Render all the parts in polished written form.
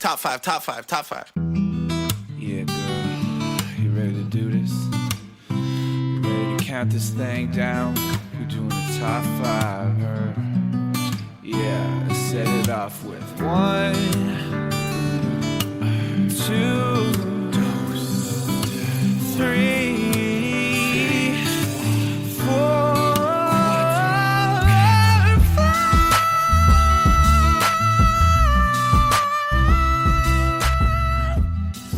Top five. Yeah, girl, you ready to do this? You ready to count this thing down? We're doing the top five, her. Yeah, let's set it off with 1, 2, 3, 4.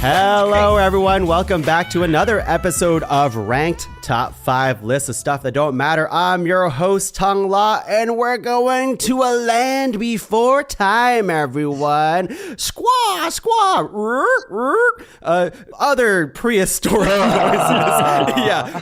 Hello, everyone. Welcome back to another episode of Ranked Top 5 Lists of Stuff That Don't Matter. I'm your host, Tuong La, and we're going to a land before time, everyone. Squaw, squaw, other prehistoric noises. Yeah.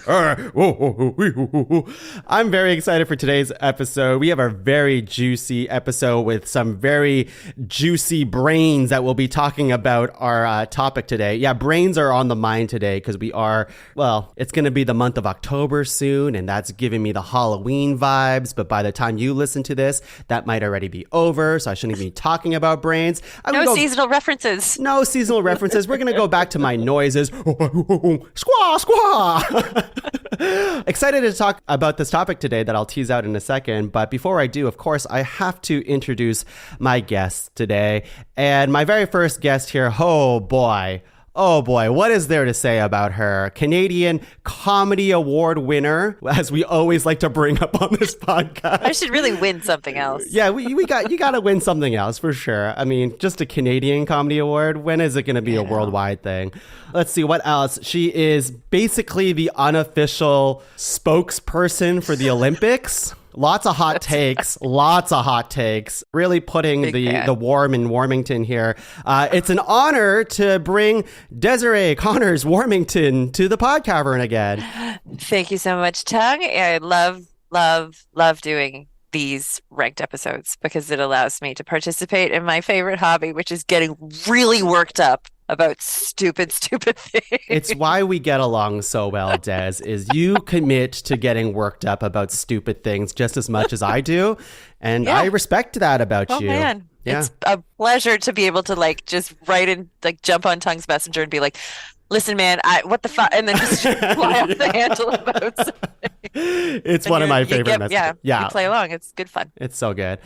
I'm very excited for today's episode. We have a very juicy episode with some very juicy brains that we'll be talking about our topic today. Yeah, brains are on the mind today because we are, well, it's going to be the month of October soon, and that's giving me the Halloween vibes. But by the time you listen to this, that might already be over, so I shouldn't be talking about brains. Seasonal references. No seasonal references. We're going to go back to my noises. Squaw, squaw. Excited to talk about this topic today that I'll tease out in a second. But before I do, of course, I have to introduce my guest today. And my very first guest here, oh boy, what is there to say about her? Canadian Comedy Award winner, as we always like to bring up on this podcast. I should really win something else. Yeah, you got to win something else for sure. I mean, just a Canadian Comedy Award. When is it going to be a worldwide thing? Let's see what else. She is basically the unofficial spokesperson for the Olympics. Lots of hot takes. Really putting the warm in Warmington here. It's an honor to bring Desiree Connors Warmington to the pod cavern again. Thank you so much, Tuong. I love doing these ranked episodes because it allows me to participate in my favorite hobby, which is getting really worked up about stupid things. It's why we get along so well, Des, is you commit to getting worked up about stupid things just as much as I do. And I respect that about you. Man. Yeah. It's a pleasure to be able to just write in, jump on Tuong's Messenger and be like, listen, man, what the fuck? And then just fly off the handle about something. It's and one of my favorite messages. Yeah, you play along. It's good fun. It's so good.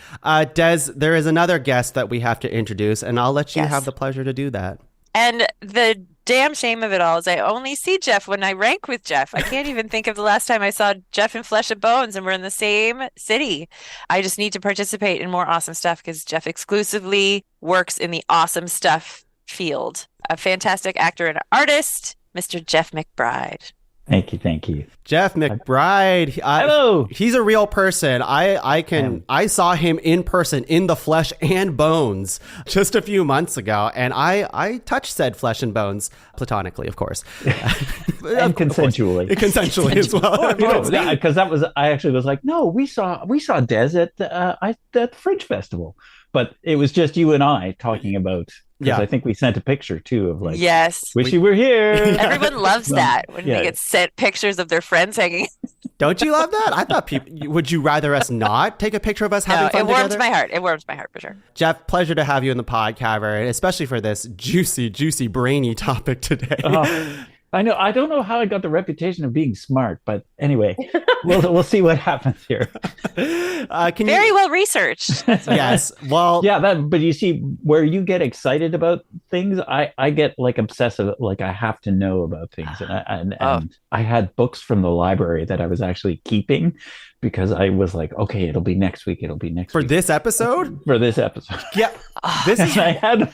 Des, there is another guest that we have to introduce, and I'll let you have the pleasure to do that. And the damn shame of it all is I only see Geoff when I rank with Geoff. I can't even think of the last time I saw Geoff in Flesh and Bones and we're in the same city. I just need to participate in more awesome stuff because Geoff exclusively works in the awesome stuff field. A fantastic actor and artist, Mr. Geoff McBride. Thank you. Geoff McBride. Hello. He's a real person. I saw him in person in the flesh and bones just a few months ago, and I touched said flesh and bones platonically, of course. And consensually. Consensually as well. Because I actually was like, no, we saw Des at the Fringe Festival. But it was just you and I talking about. Yeah, I think we sent a picture too of yes, wish you were here. Everyone loves that when they get sent pictures of their friends hanging. Don't you love that? I thought would you rather us not take a picture of us having fun together? It warms my heart for sure. Geoff, pleasure to have you in the pod cavern, especially for this juicy, brainy topic today. I know. I don't know how I got the reputation of being smart, but anyway, we'll see what happens here. Very well researched. Yes. Well, yeah. But you see, where you get excited about things, I get obsessive. I have to know about things, and I had books from the library that I was actually keeping because I was like, okay, it'll be next week. For this episode? For this episode. Yeah. This is. I'm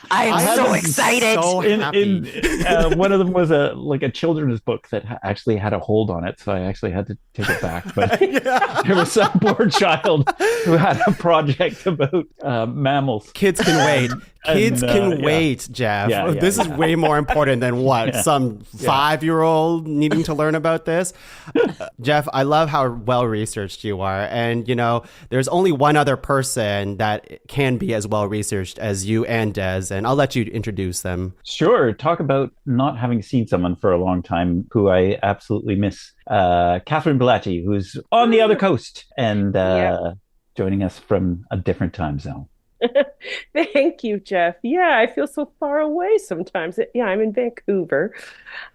so excited. So happy. One of them was a children's book that actually had a hold on it, so I actually had to take it back. But there was some poor child who had a project about mammals. Kids can wait. Kids can wait, Geoff. This is way more important than some 5-year-old needing to learn about this. Geoff, I love how well researched you are, and there's only one other person that can be as well researched as you and Des, and I'll let you introduce them. Sure. Talk about not having seen someone for a long time who I absolutely miss. Catherine Ballachey, who's on the other coast and joining us from a different time zone. Thank you, Geoff. Yeah, I feel so far away sometimes. Yeah, I'm in Vancouver.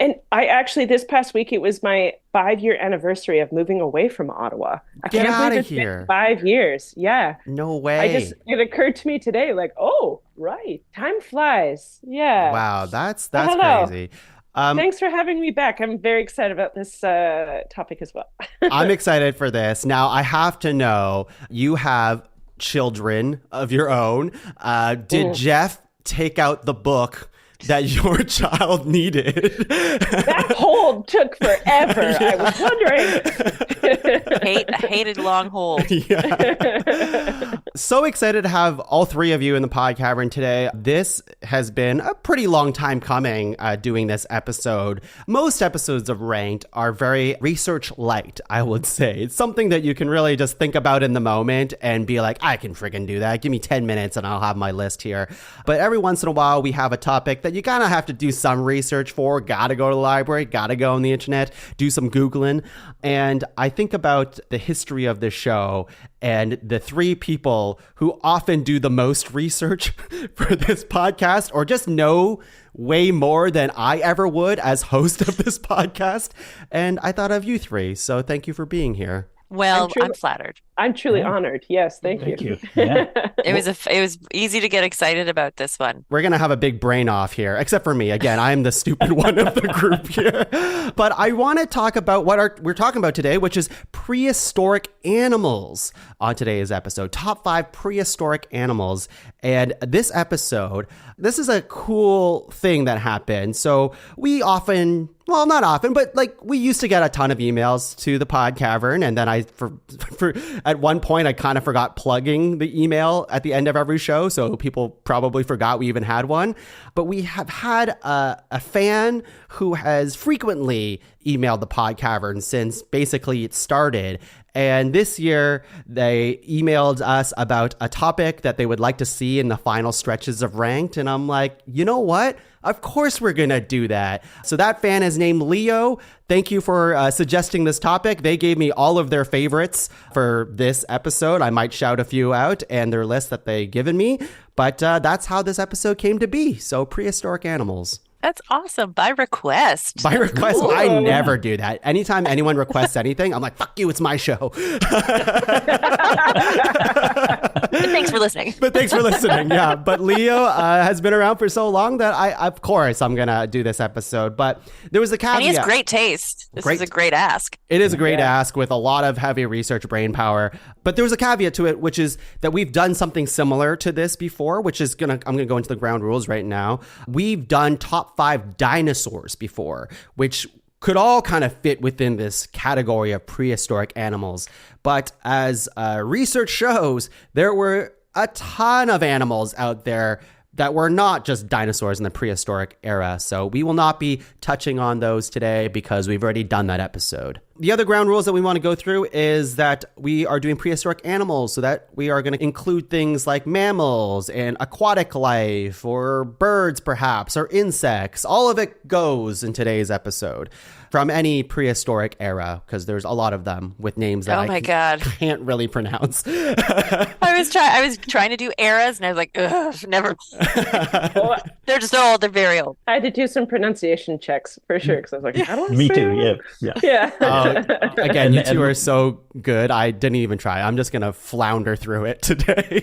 And I actually, this past week, it was my 5 year anniversary of moving away from Ottawa. I Get can't out believe of it's been here. 5 years. Yeah. No way. It occurred to me today, like, oh, right. Time flies. Yeah. Wow, that's Hello. crazy. Thanks for having me back. I'm very excited about this topic as well. I'm excited for this. Now, I have to know, you have children of your own. Did Geoff take out the book that your child needed? That hold took forever. Yeah. I was wondering. I hated long hold. Yeah. So excited to have all three of you in the pod cavern today. This has been a pretty long time coming, doing this episode. Most episodes of Ranked are very research light, I would say. It's something that you can really just think about in the moment and be like, I can friggin' do that. Give me 10 minutes and I'll have my list here. But every once in a while, we have a topic that you kind of have to do some research for, gotta go to the library, gotta go on the internet, do some Googling. And I think about the history of this show and the three people who often do the most research for this podcast, or just know way more than I ever would as host of this podcast. And I thought of you three. So thank you for being here. Well, I'm flattered. I'm truly honored. Yes, thank you. Yeah. It was easy to get excited about this one. We're going to have a big brain off here, except for me. Again, I'm the stupid one of the group here. But I want to talk about what we're talking about today, which is prehistoric animals on today's episode. Top 5 prehistoric animals. And this episode, this is a cool thing that happened. So we often, well, not often, but like we used to get a ton of emails to the pod cavern. And then at one point, I kind of forgot plugging the email at the end of every show. So people probably forgot we even had one. But we have had a fan who has frequently emailed the pod cavern since basically it started. And this year, they emailed us about a topic that they would like to see in the final stretches of Ranked. And I'm like, you know what? Of course we're going to do that. So that fan is named Leo. Thank you for suggesting this topic. They gave me all of their favorites for this episode. I might shout a few out and their list that they've given me. But that's how this episode came to be. So prehistoric animals. That's awesome. By request. By request, I never do that. Anytime anyone requests anything, I'm like, fuck you, it's my show. But thanks for listening. Yeah. But Leo has been around for so long that of course, I'm going to do this episode. But there was a caveat. And he has great taste. This is a great ask. It is a great ask with a lot of heavy research brain power. But there was a caveat to it, which is that we've done something similar to this before, which is I'm going to go into the ground rules right now. We've done top 5 dinosaurs before, which could all kind of fit within this category of prehistoric animals. But as research shows, there were a ton of animals out there that were not just dinosaurs in the prehistoric era. So we will not be touching on those today because we've already done that episode. The other ground rules that we want to go through is that we are doing prehistoric animals, so that we are going to include things like mammals and aquatic life, or birds perhaps, or insects. All of it goes in today's episode from any prehistoric era, because there's a lot of them with names that can't really pronounce. I was trying to do eras, and I was like, ugh, never. They're just old. They're very old. I had to do some pronunciation checks for sure, because I was like, I don't Me say too. that. Yeah. Again, you two are so good. I didn't even try. I'm just going to flounder through it today.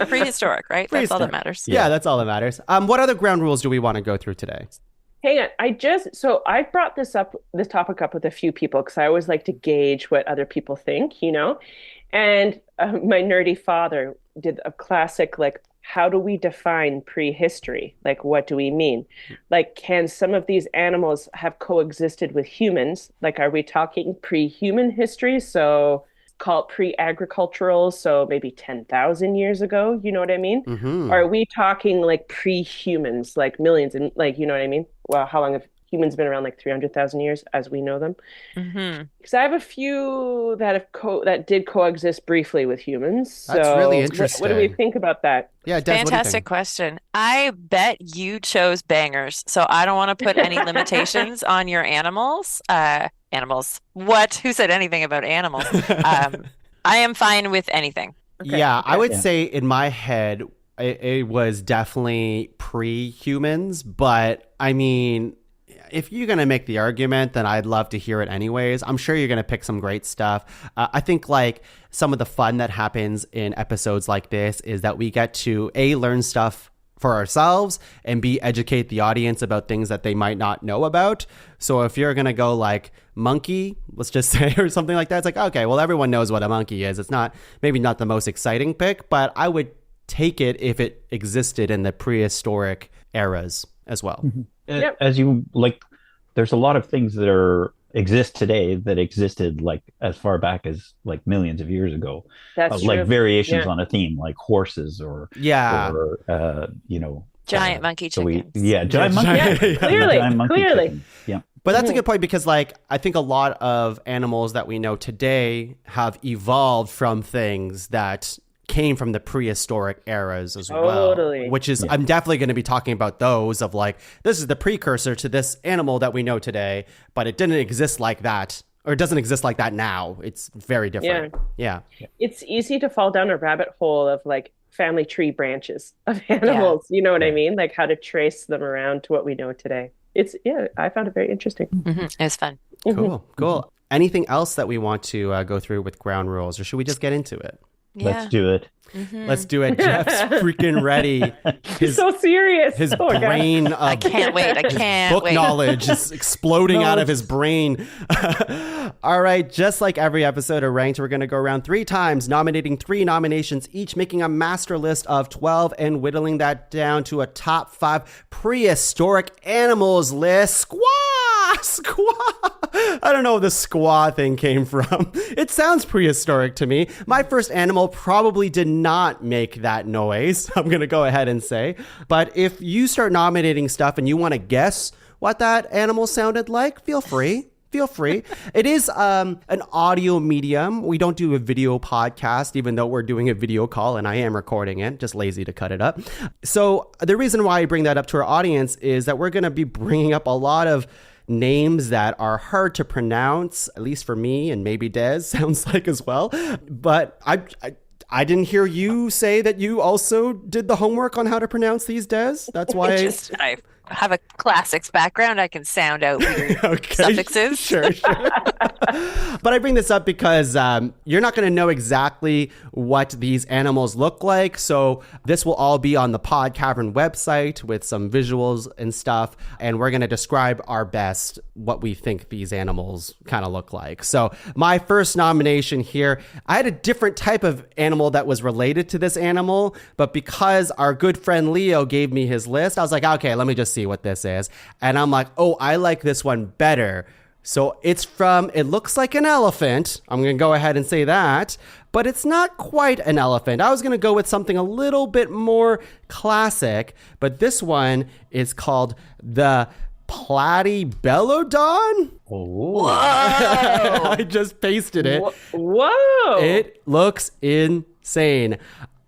Prehistoric, right? That's all that matters. Yeah, that's all that matters. What other ground rules do we want to go through today? Hang on. I brought this topic up with a few people because I always like to gauge what other people think, And my nerdy father did a classic, like, how do we define prehistory? Like, what do we mean? Like, can some of these animals have coexisted with humans? Like, are we talking pre-human history? So call it pre-agricultural, so maybe 10,000 years ago, you know what I mean? Mm-hmm. Are we talking like pre-humans, like millions, and like, you know what I mean? Well, how long have humans been around? Like 300,000 years as we know them? Mm-hmm. Because I have a few that did coexist briefly with humans. That's so really interesting. What do we think about that? Yeah, Des, Fantastic question. I bet you chose bangers, so I don't want to put any limitations on your animals. Animals. What? Who said anything about animals? I am fine with anything. Okay. Yeah, I would Yeah. say in my head, it was definitely pre-humans, but I mean, if you're going to make the argument, then I'd love to hear it anyways. I'm sure you're going to pick some great stuff. I think like some of the fun that happens in episodes like this is that we get to A, learn stuff for ourselves, and B, educate the audience about things that they might not know about. So if you're going to go like monkey, let's just say, or something like that, it's like, okay, well, everyone knows what a monkey is. It's not, maybe not the most exciting pick, but I would take it if it existed in the prehistoric eras as well. Yep. As you like, there's a lot of things that exist today that existed like as far back as like millions of years ago. That's Like true. variations Yeah. on a theme, like horses Yeah. or Giant monkey so chickens. giant monkey. Yeah, chickens. clearly, Giant monkey clearly. chickens. Yeah. But that's a good point because, like, I think a lot of animals that we know today have evolved from things that came from the prehistoric eras as Totally. well. Which is, I'm definitely going to be talking about those of like, this is the precursor to this animal that we know today, but it didn't exist like that, or it doesn't exist like that now. It's very different. Yeah. It's easy to fall down a rabbit hole of like family tree branches of animals. You know what I mean? Like how to trace them around to what we know today. I found it very interesting. It was fun. Cool. Anything else that we want to go through with ground rules, or should we just get into it? Yeah. Let's do it. Let's do it. Jeff's freaking ready. He's so serious. His Oh, God. brain of I can't wait. I can't book wait. knowledge is exploding out of his brain. All right, just like every episode of Ranked, we're going to go around 3 times, nominating 3 nominations each, making a master list of 12 and whittling that down to a top 5 prehistoric animals list. Squaw! I don't know where the squaw thing came from. It sounds prehistoric to me. My first animal probably did not make that noise, I'm going to go ahead and say. But if you start nominating stuff and you want to guess what that animal sounded like, feel free. It is an audio medium. We don't do a video podcast, even though we're doing a video call and I am recording it, just lazy to cut it up. So the reason why I bring that up to our audience is that we're going to be bringing up a lot of names that are hard to pronounce, at least for me, and maybe Des sounds like as well. But I didn't hear you say that you also did the homework on how to pronounce these, Des. That's why I have a classics background. I can sound out weird suffixes. Sure. But I bring this up because you're not going to know exactly what these animals look like. So this will all be on the Pod Cavern website with some visuals and stuff. And we're going to describe our best what we think these animals kind of look like. So my first nomination here, I had a different type of animal that was related to this animal. But because our good friend Leo gave me his list, I was like, okay, let me just see what this is. And I'm like, oh, I like this one better. So it looks like an elephant. I'm going to go ahead and say that, but it's not quite an elephant. I was going to go with something a little bit more classic, but this one is called the Platypelodon. Oh, I just pasted it. Whoa. It looks insane.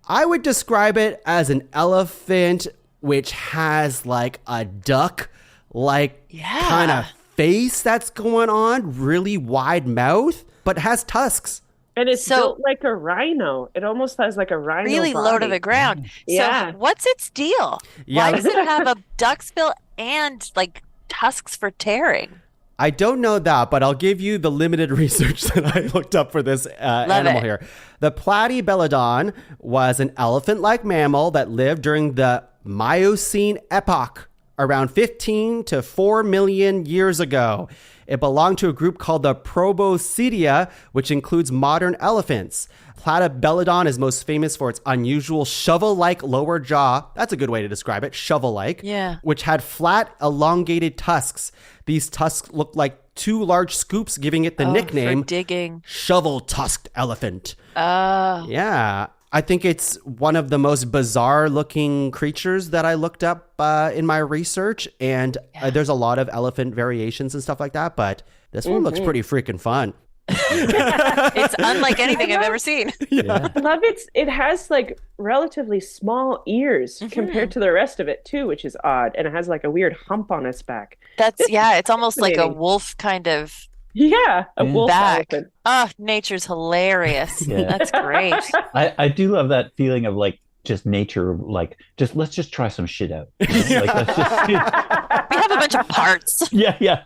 I would describe it as an elephant which has like a duck like kind of face that's going on, really wide mouth, but has tusks. And it's built like a rhino. It almost has like a rhino Really body. low to the ground. Yeah. So what's its deal? Yeah. Why does it have a duck's bill and like tusks for tearing? I don't know that, but I'll give you the limited research that I looked up for this animal here. The Platypelodon was an elephant-like mammal that lived during the Miocene epoch, around 15 to 4 million years ago. It belonged to a group called the Proboscidea, which includes modern elephants. Platypelodon is most famous for its unusual shovel-like lower jaw. That's a good way to describe it, shovel-like. Yeah. Which had flat, elongated tusks. These tusks looked like 2 large scoops, giving it the nickname for digging. shovel-tusked elephant. Yeah. I think it's one of the most bizarre looking creatures that I looked up in my research. And there's a lot of elephant variations and stuff like that. But this one looks pretty freaking fun. It's unlike anything I've ever seen. Yeah. I love it has like relatively small ears compared to the rest of it too, which is odd. And it has like a weird hump on its back. It's almost like a fascinating. wolf kind of Yeah, a Yeah. wolf Back. elephant. Oh, nature's hilarious. Yeah. That's great. I do love that feeling of like just nature, like just let's just try some shit out. Like let's just We have a bunch of parts. yeah.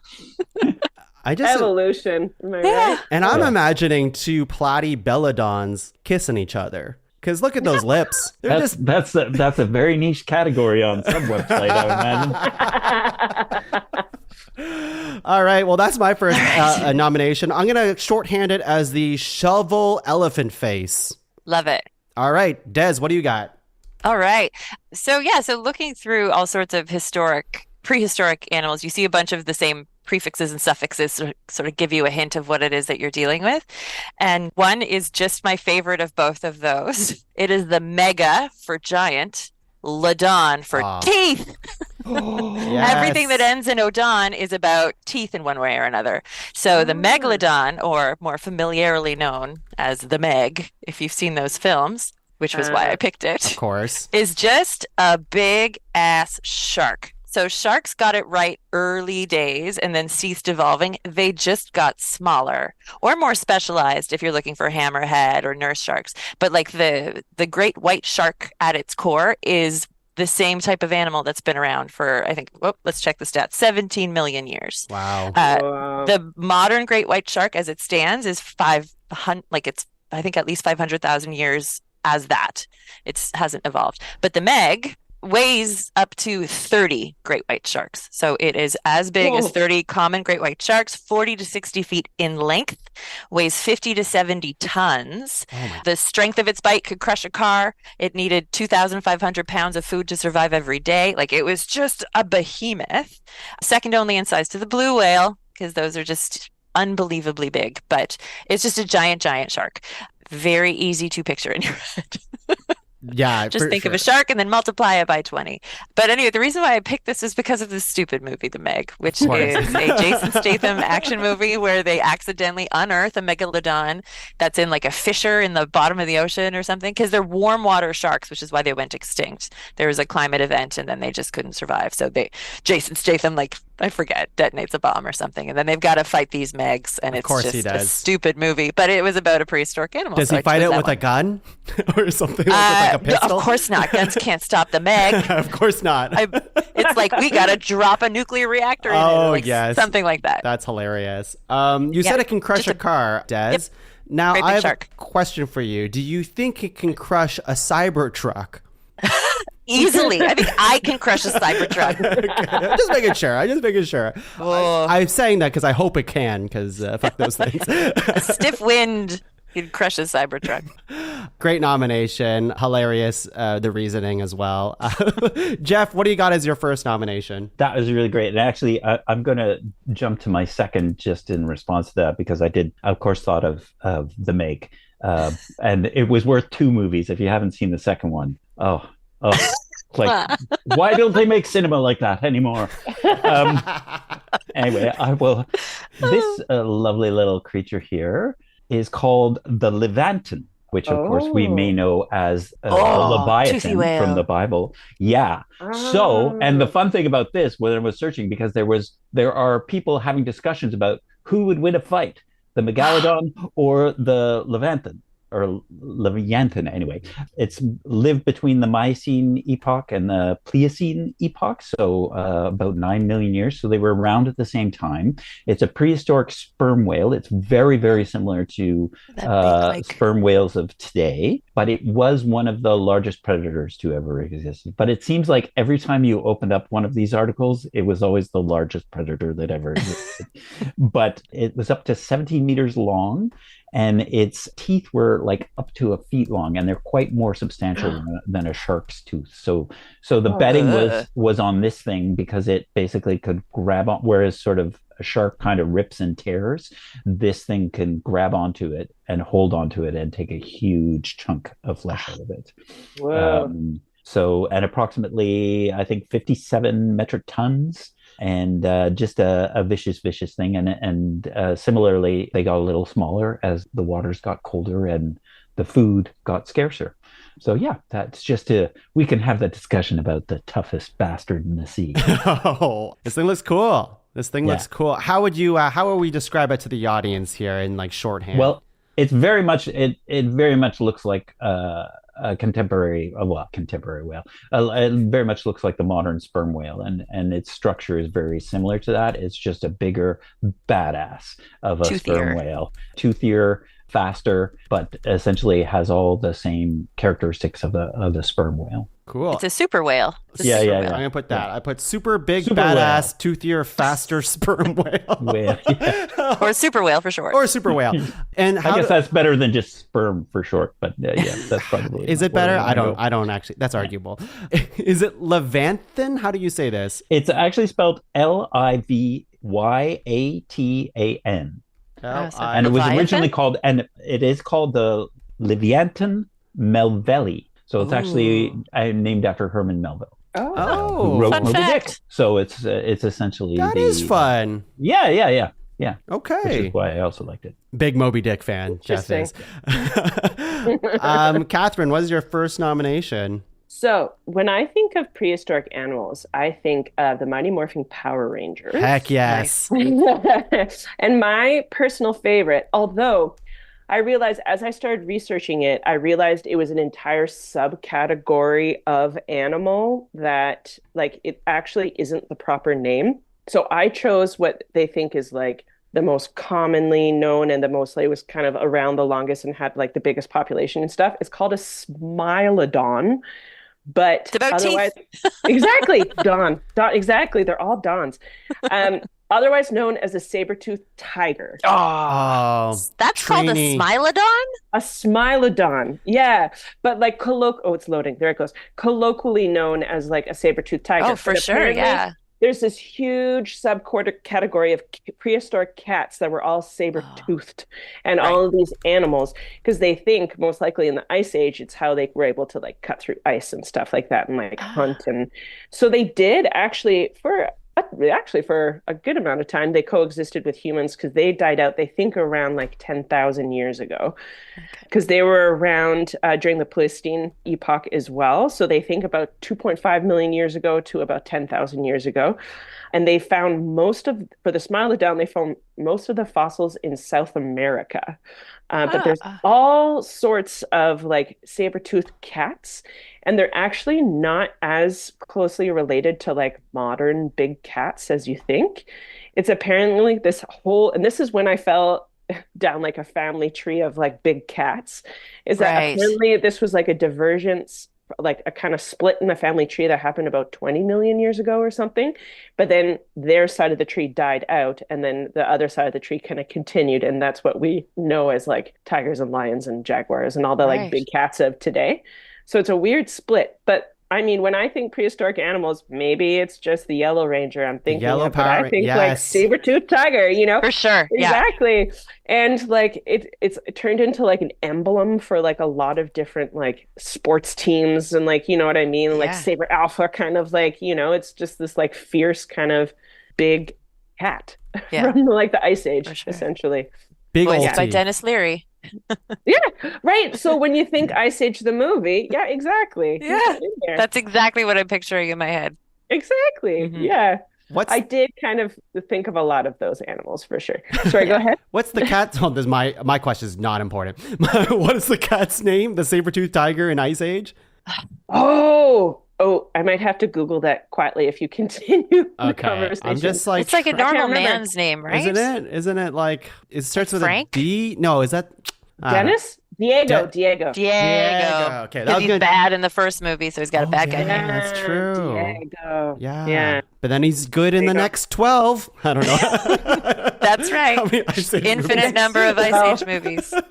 I just Evolution. Am I Yeah. right? and I'm Yeah. imagining two platypelodons kissing each other. Because look at those lips. They're just That's a very niche category on some website, I imagine. all right. Well, that's my first nomination. I'm gonna shorthand it as the shovel elephant face. Love it. All right, Des, what do you got? All right. So looking through all sorts of prehistoric animals, you see a bunch of the same prefixes and suffixes sort of give you a hint of what it is that you're dealing with. And one is just my favorite of both of those. It is the mega for giant, lodon for teeth. Yes. Everything that ends in odon is about teeth in one way or another. So the megalodon, or more familiarly known as the Meg, if you've seen those films, which was why I picked Of it, course. is just a big ass shark. So sharks got it right early days and then ceased evolving. They just got smaller or more specialized if you're looking for hammerhead or nurse sharks. But like the great white shark at its core is the same type of animal that's been around for, I think, let's check the stats, 17 million years. Wow. Wow. The modern great white shark as it stands is 500, I think at least 500,000 years as that. It hasn't evolved. But the Meg weighs up to 30 great white sharks. So it is as big as 30 common great white sharks, 40 to 60 feet in length, weighs 50 to 70 tons. The strength of its bite could crush a car. It needed 2,500 pounds of food to survive every day. Like it was just a behemoth, second only in size to the blue whale, because those are just unbelievably big. But it's just a giant, giant shark. Very easy to picture in your head. Yeah. Just think of a shark and then multiply it by 20. But anyway, the reason why I picked this is because of this stupid movie, The Meg, which is a Jason Statham action movie where they accidentally unearth a megalodon that's in like a fissure in the bottom of the ocean or something, because they're warm water sharks, which is why they went extinct. There was a climate event and then they just couldn't survive. So Jason Statham, like, I forget, detonates a bomb or something. And then they've got to fight these Megs. And it's just a stupid movie. But it was about a prehistoric animal. Does he fight it with a gun or something like a pistol? Of course not. Guns can't stop the Meg. Of course not. It's like we got to drop a nuclear reactor in it. Oh, Like yes. something like that. That's hilarious. You said it can crush a car, Des. Yep. Now, Great big I have shark. a question for you. Do you think it can crush a Cybertruck? Easily. I think I can crush a Cybertruck. Okay. Just making sure. I'm just making sure. I'm saying that because I hope it can, because fuck those things. A stiff wind could crush a Cybertruck. Great nomination. Hilarious, the reasoning as well. Geoff, what do you got as your first nomination? That was really great. And actually, I'm going to jump to my second just in response to that, because I did, of course, thought of The Meg. And it was worth two movies if you haven't seen the second one. Oh, like, why don't they make cinema like that anymore? Anyway, I will. This lovely little creature here is called the Leviathan, which of course we may know as the Leviathan from the Bible. Yeah. So, and the fun thing about this, when I was searching, because there are people having discussions about who would win a fight, the Megalodon or the Leviathan. Or Leviathan, anyway. It's lived between the Miocene epoch and the Pliocene epoch, so about 9 million years. So they were around at the same time. It's a prehistoric sperm whale. It's very, very similar to sperm whales of today, but it was one of the largest predators to ever exist. But it seems like every time you opened up one of these articles, it was always the largest predator that ever existed. But it was up to 17 meters long. And its teeth were like up to a feet long, and they're quite more substantial than a shark's tooth. So the betting was on this thing, because it basically could grab on, whereas sort of a shark kind of rips and tears, this thing can grab onto it and hold onto it and take a huge chunk of flesh out of it. Wow. And approximately, I think, 57 metric tons. And just a vicious thing. And similarly, they got a little smaller as the waters got colder and the food got scarcer. So yeah, that's just we can have that discussion about the toughest bastard in the sea. Oh, this thing looks cool. This thing looks cool. How would you? How will we describe it to the audience here in like shorthand? Well, it's very much it very much looks like a contemporary whale. It very much looks like the modern sperm whale, and its structure is very similar to that. It's just a bigger badass of a sperm whale, toothier, faster, but essentially has all the same characteristics of the sperm whale. Cool. It's a super whale. Yeah. I'm gonna put that. I put super big, badass, toothier, faster sperm whale. Or super whale for short. Or super whale. And I guess that's better than just sperm for short. But that's probably. Is it better? I don't actually. That's arguable. Is it Levanthan? How do you say this? It's actually spelled Livyatan. And it was originally called, and it is called the Leviathan Melville. So it's actually named after Herman Melville. Oh, wrote fun Moby fact. Dick. So it's essentially that is fun. Yeah. Okay. Which is why I also liked it. Big Moby Dick fan, Geoff is. Catherine, what is your first nomination? So when I think of prehistoric animals, I think of the Mighty Morphing Power Rangers. Heck yes. And my personal favorite, although I realized as I started researching it, I realized it was an entire subcategory of animal that like it actually isn't the proper name. So I chose what they think is like the most commonly known and the most like was kind of around the longest and had like the biggest population and stuff. It's called a Smilodon. But it's about otherwise, teeth. Exactly, Don, exactly. They're all Dons. Otherwise known as a saber-toothed tiger. Oh, That's called a Smilodon? A Smilodon, yeah. But like it's loading. There it goes. Colloquially known as like a saber-toothed tiger. Oh, for sure, yeah. There's this huge category of prehistoric cats that were all saber-toothed and all of these animals because they think most likely in the Ice Age it's how they were able to like cut through ice and stuff like that and like hunt. And so they did actually for a good amount of time they coexisted with humans because they died out they think around like 10,000 years ago because they were around during the Pleistocene epoch as well. So they think about 2.5 million years ago to about 10,000 years ago. And they found for the Smilodon, they found most of the fossils in South America. But there's all sorts of like saber-toothed cats, and they're actually not as closely related to like modern big cats as you think. It's apparently and this is when I fell down like a family tree of like big cats, is that apparently this was like a divergence, like a kind of split in the family tree that happened about 20 million years ago or something. But then their side of the tree died out and then the other side of the tree kind of continued. And that's what we know as like tigers and lions and jaguars and all the like big cats of today. So it's a weird split. But I mean, when I think prehistoric animals, maybe it's just the yellow ranger I'm thinking of, but I think like saber-toothed tiger, For sure. Exactly. Yeah. And like it turned into like an emblem for like a lot of different like sports teams and like, you know what I mean? Like Saber Alpha kind of like, it's just this like fierce kind of big cat from like the Ice Age, essentially. Big Voiced by Dennis Leary. Yeah, right. So when you think Ice Age the movie, yeah, exactly. Yeah, that's exactly what I'm picturing in my head. Exactly. Mm-hmm. Yeah. I did kind of think of a lot of those animals for sure. Sorry, go ahead. What's the cat? Oh, my question is not important. What is the cat's name? The saber-toothed tiger in Ice Age? Oh, I might have to Google that quietly if you continue the conversation. I'm just like it's like a normal man's name, right? Isn't it like it starts with Frank? a D? No, is that Dennis? Diego. Okay, that was good. He's bad in the first movie, so he's got a bad guy name. That's true. Diego. Yeah. But then he's good in the next 12. I don't know. That's right. Infinite number of Ice Age movies. So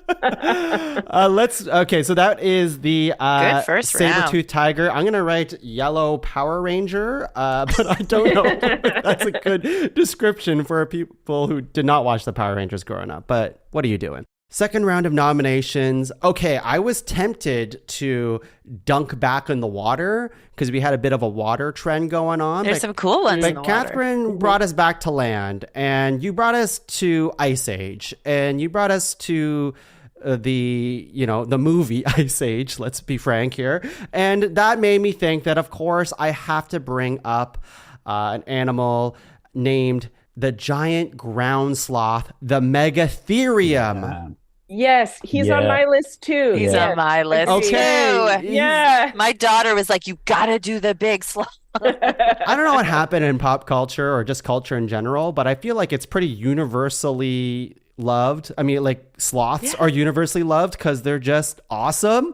that is the good first saber-toothed tiger. I'm gonna write yellow Power Ranger, but I don't know if that's a good description for people who did not watch the Power Rangers growing up. But what are you doing? Second round of nominations. Okay, I was tempted to dunk back in the water because we had a bit of a water trend going on. There's some cool ones in the water. Catherine brought us back to land, and you brought us to Ice Age, and you brought us to the movie Ice Age. Let's be frank here, and that made me think that, of course, I have to bring up an animal named the giant ground sloth, the Megatherium. Yeah. Yes, he's on my list too. He's Yes. on my list Okay. too. Yeah. My daughter was like, you gotta do the big sloth. I don't know what happened in pop culture or just culture in general, but I feel like it's pretty universally loved. I mean, like sloths are universally loved because they're just awesome.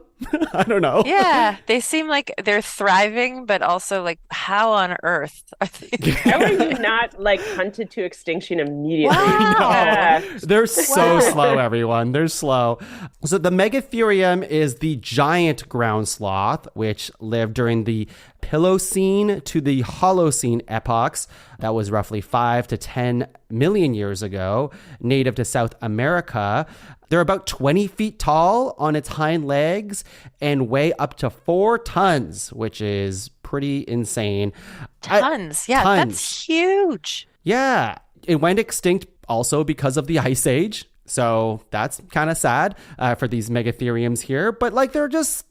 I don't know. Yeah, they seem like they're thriving, but also like, how on earth are they? How are you not like hunted to extinction immediately? Wow. Yeah. They're so slow, everyone. They're slow. So the Megatherium is the giant ground sloth, which lived during the Pliocene to the Holocene epochs. That was roughly 5 to 10 million years ago, native to South America. They're about 20 feet tall on its hind legs and weigh up to 4 tons, which is pretty insane. Tons. Yeah, Tons. that's huge. Yeah. It went extinct also because of the Ice Age. So that's kind of sad for these Megatheriums here. But like they're just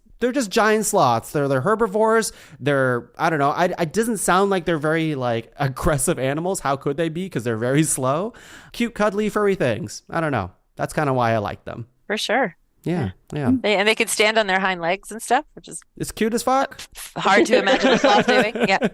giant sloths. They're herbivores. I don't know. It doesn't sound like they're very like aggressive animals. How could they be? Because they're very slow. Cute, cuddly, furry things. I don't know. That's kind of why I like them. For sure. Yeah. They could stand on their hind legs and stuff, which is It's cute as fuck. hard to imagine a sloth doing. Yeah.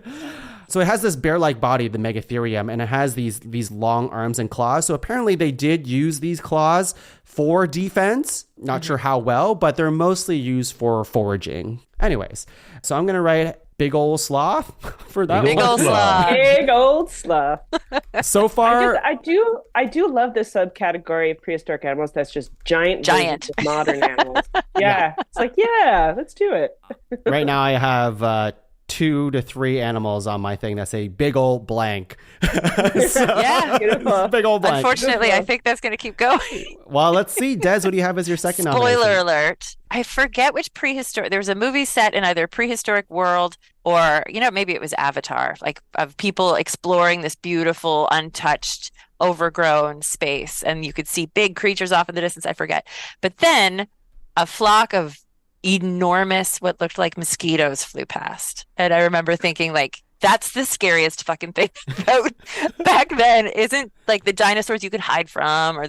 So it has this bear-like body, the Megatherium, and it has these long arms and claws. So apparently they did use these claws for defense. Not sure how well, but they're mostly used for foraging. Anyways, so I'm going to write big old sloth for that Big one. old sloth. Big old sloth. So far, I do love this subcategory of prehistoric animals that's just giant versions of modern animals. Yeah. It's like, yeah, let's do it. right now I have 2 to 3 animals on my thing that say big old blank. Yeah. Beautiful. Big old blank. Unfortunately, I think that's going to keep going. Well, let's see. Des, what do you have as your second nomination? Spoiler alert. I forget which prehistoric. There was a movie set in either prehistoric world or, maybe it was Avatar, like of people exploring this beautiful, untouched, overgrown space. And you could see big creatures off in the distance. I forget. But then a flock of enormous, what looked like mosquitoes flew past. And I remember thinking, like, that's the scariest fucking thing about back then. Isn't like the dinosaurs you could hide from or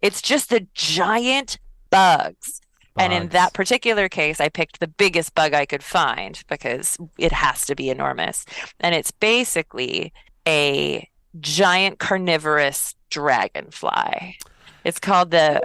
it's just the giant bugs. And in that particular case, I picked the biggest bug I could find because it has to be enormous. And it's basically a giant carnivorous dragonfly. It's called the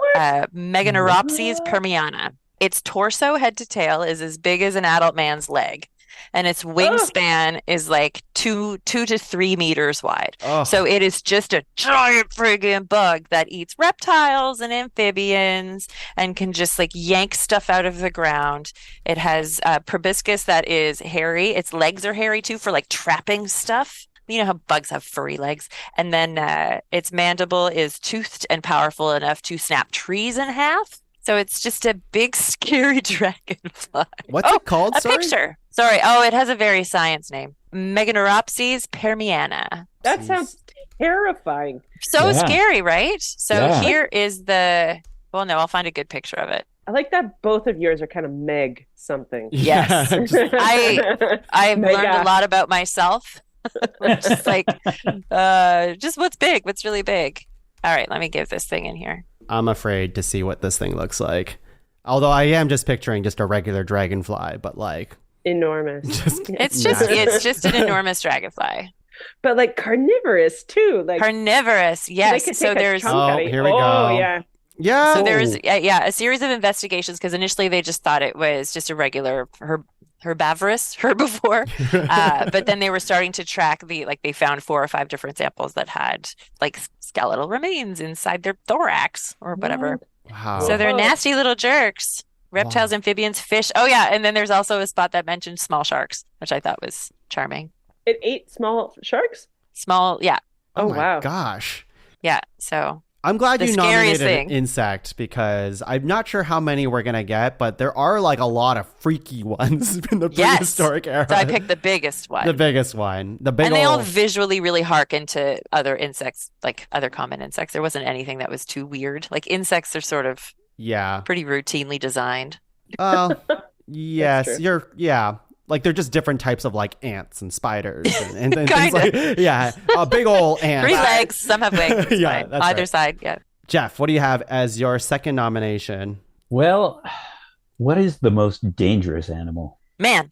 Meganeuropsis permiana. Its torso, head to tail, is as big as an adult man's leg. And its wingspan is like 2 to 3 meters wide. So it is just a giant friggin' bug that eats reptiles and amphibians and can just like yank stuff out of the ground. It has proboscis that is hairy. Its legs are hairy too for like trapping stuff. You know how bugs have furry legs. And then its mandible is toothed and powerful enough to snap trees in half. So it's just a big, scary dragonfly. What's it called? A picture. Sorry. Oh, it has a very science name. Meganeuropsis permiana. That sounds terrifying. So scary, right? So here is well, no, I'll find a good picture of it. I like that both of yours are kind of Meg something. Yes. I've learned a lot about myself. Just like, just what's big, what's really big. All right, let me give this thing in here. I'm afraid to see what this thing looks like. Although I am just picturing just a regular dragonfly, but like enormous. It's just an enormous dragonfly. But like carnivorous too. Like carnivorous, yes. So there's here we go. Oh yeah. Yeah. So there's a series of investigations because initially they just thought it was just a regular herbivorous herbivore, but then they were starting to track they found 4 or 5 different samples that had like skeletal remains inside their thorax or whatever. Wow. So they're nasty little jerks. Reptiles, amphibians, fish. Oh yeah, and then there's also a spot that mentioned small sharks, which I thought was charming. It ate small sharks? Small, yeah. Oh wow. Gosh. Yeah, so I'm glad you nominated thing. an insect because I'm not sure how many we're going to get, but there are like a lot of freaky ones in the prehistoric era. So I picked the biggest one. The biggest one. And they all visually really harken to other insects, like other common insects. There wasn't anything that was too weird. Like insects are sort of pretty routinely designed. Yes, Like they're just different types of like ants and spiders and things Kinda. like yeah, a big old ant. 3 legs, some have wings. It's Yeah, fine. that's Either right. side, yeah. Jeff, what do you have as your second nomination? Well, what is the most dangerous animal? Man,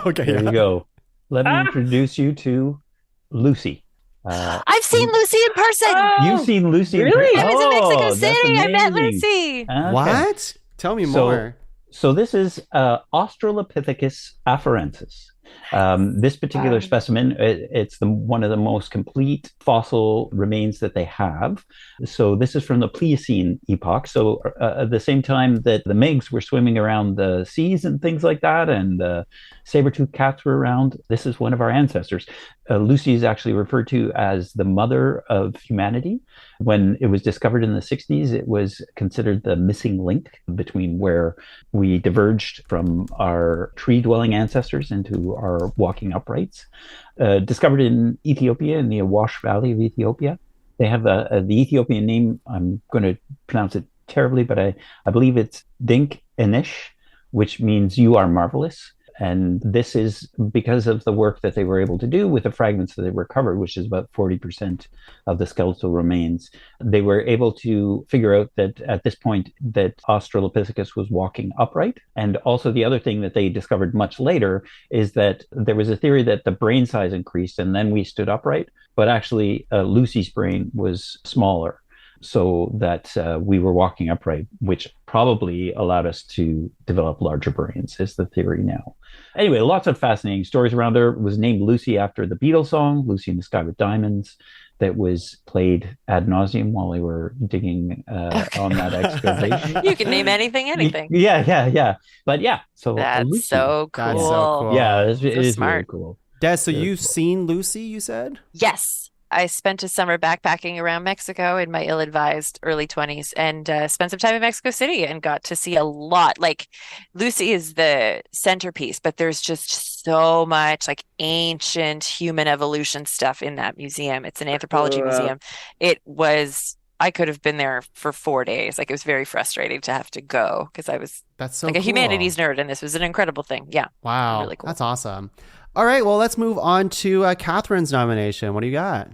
Okay, There you go. Let me Ah! introduce you to Lucy. I've seen Lucy in person. You've seen Lucy in Really? person? I was in Mexico Oh, that's City. I met amazing. Lucy. Okay. What? Tell me more. So this is Australopithecus afarensis. This particular specimen, it's one of the most complete fossil remains that they have. So this is from the Pliocene epoch. So at the same time that the Migs were swimming around the seas and things like that, and the saber-toothed cats were around, this is one of our ancestors. Lucy is actually referred to as the mother of humanity. When it was discovered in the 60s, it was considered the missing link between where we diverged from our tree-dwelling ancestors into our walking uprights. Discovered in Ethiopia, in the Awash Valley of Ethiopia. They have the Ethiopian name, I'm going to pronounce it terribly, but I believe it's Dink Enish, which means you are marvelous. And this is because of the work that they were able to do with the fragments that they recovered, which is about 40% of the skeletal remains. They were able to figure out that at this point that Australopithecus was walking upright. And also the other thing that they discovered much later is that there was a theory that the brain size increased and then we stood upright, but actually Lucy's brain was smaller, so that we were walking upright, which probably allowed us to develop larger brains, is the theory now. Anyway, lots of fascinating stories around her. It was named Lucy after the Beatles song, Lucy in the Sky with Diamonds, that was played ad nauseum while they were digging on that excavation. You can name anything. Yeah. But yeah, so That's Lucy. so cool. That's so cool. Yeah, it is smart. really cool. Des, so Very you've cool. seen Lucy, you said? Yes. I spent a summer backpacking around Mexico in my ill-advised early 20s and spent some time in Mexico City and got to see a lot. Like Lucy is the centerpiece, but there's just so much like ancient human evolution stuff in that museum. It's an anthropology museum. I could have been there for 4 days. Like it was very frustrating to have to go because I was That's so like a cool. humanities nerd, and this was an incredible thing. Yeah. Wow. Really cool. That's awesome. All right, well, let's move on to Catherine's nomination. What do you got?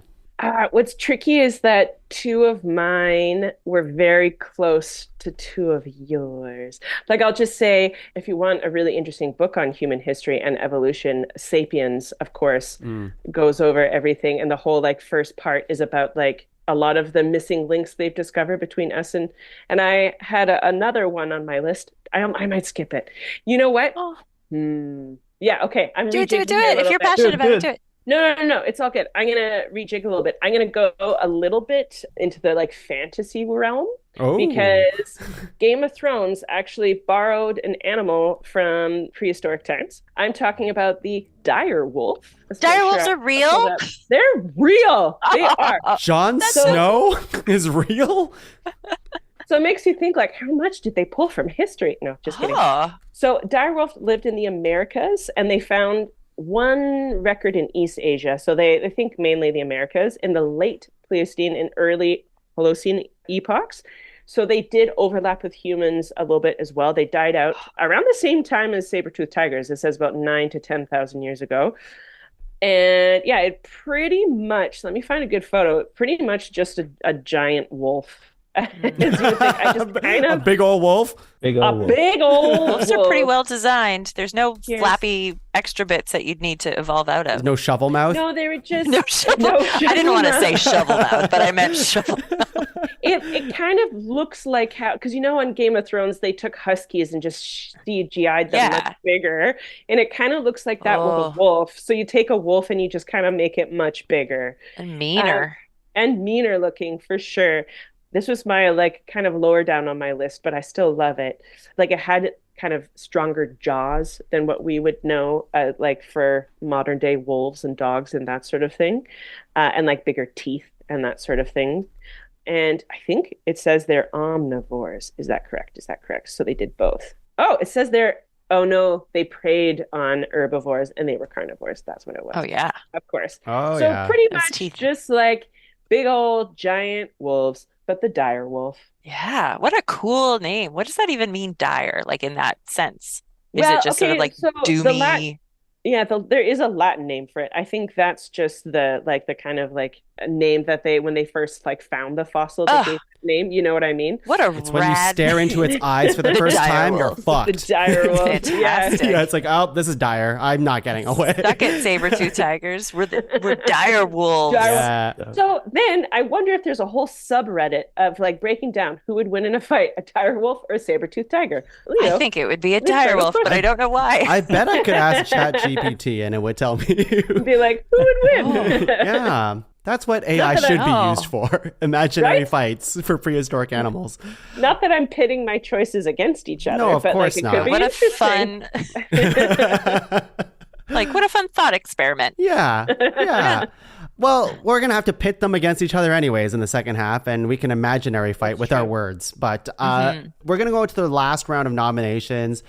What's tricky is that 2 of mine were very close to 2 of yours. Like, I'll just say, if you want a really interesting book on human history and evolution, Sapiens, of course, goes over everything. And the whole, like, first part is about, like, a lot of the missing links they've discovered between us and I had another one on my list. I might skip it. You know what? Yeah, okay. I'm Do it. rejigging here a If little you're bit. passionate about it, do it. No. It's all good. I'm gonna rejig a little bit. I'm gonna go a little bit into the like fantasy realm because Game of Thrones actually borrowed an animal from prehistoric times. I'm talking about the dire wolf. Dire wolves are real? They're real. They are. Jon Snow is real? So it makes you think, like, how much did they pull from history? No, just kidding. So direwolf lived in the Americas, and they found one record in East Asia. So they think mainly the Americas in the late Pleistocene and early Holocene epochs. So they did overlap with humans a little bit as well. They died out around the same time as saber-toothed tigers. It says about 9 to 10,000 years ago. And yeah, it pretty much, let me find a good photo, pretty much just a giant wolf. As you would think. I just kind A of big old wolf? Big old wolf. big old Wolves are pretty wolf. well designed. There's no flappy extra bits that you'd need to evolve out of. No shovel mouth? No, they were just No shovel. I didn't want to say shovel mouth, but I meant shovel mouth. It kind of looks like how, because you know on Game of Thrones they took huskies and just CGI'd them much bigger, and it kind of looks like that with a wolf. So you take a wolf and you just kind of make it much bigger And meaner. and meaner looking for sure. This was my like kind of lower down on my list, but I still love it. Like it had kind of stronger jaws than what we would know, like for modern day wolves and dogs and that sort of thing, and like bigger teeth and that sort of thing. And I think it says they're omnivores. Is that correct? So they did both. Oh, it says oh no, they preyed on herbivores and they were carnivores. That's what it was. Oh, yeah. Of course. Oh, so yeah. pretty Those much teeth. just like big old giant wolves, but the dire wolf. Yeah. What a cool name. What does that even mean, dire? Like in that sense? Is it Well, just sort of okay, like so doomy? yeah, there is a Latin name for it. I think that's just the kind of like a name that they when they first like found the fossil, they Oh, gave it a name. You know what I mean? what a It's when you rad stare into its eyes for the The first dire time, you're wolf. The fucked. dire wolf. Yeah. Fantastic. Yeah, it's like, oh, this is dire. I'm not getting away. Suck it, saber-tooth tigers. We're dire wolves. Dire wolf. Yeah. So then I wonder if there's a whole subreddit of like breaking down who would win in a fight, a dire wolf or a saber-toothed tiger. You I know, think it would be a That's dire fair. wolf, but I don't know why. I bet I could ask ChatGPT and it would tell me. be like, who would win? Yeah. That's what AI that I should be know. used for. Imaginary Right? fights for prehistoric animals. Not that I'm pitting my choices against each other, No, of but course like it not. could be What a interesting. fun, like, what a fun thought experiment. Yeah. Yeah. Well, we're going to have to pit them against each other anyways in the second half, and we can imaginary fight with our words. But we're going to go to the last round of nominations.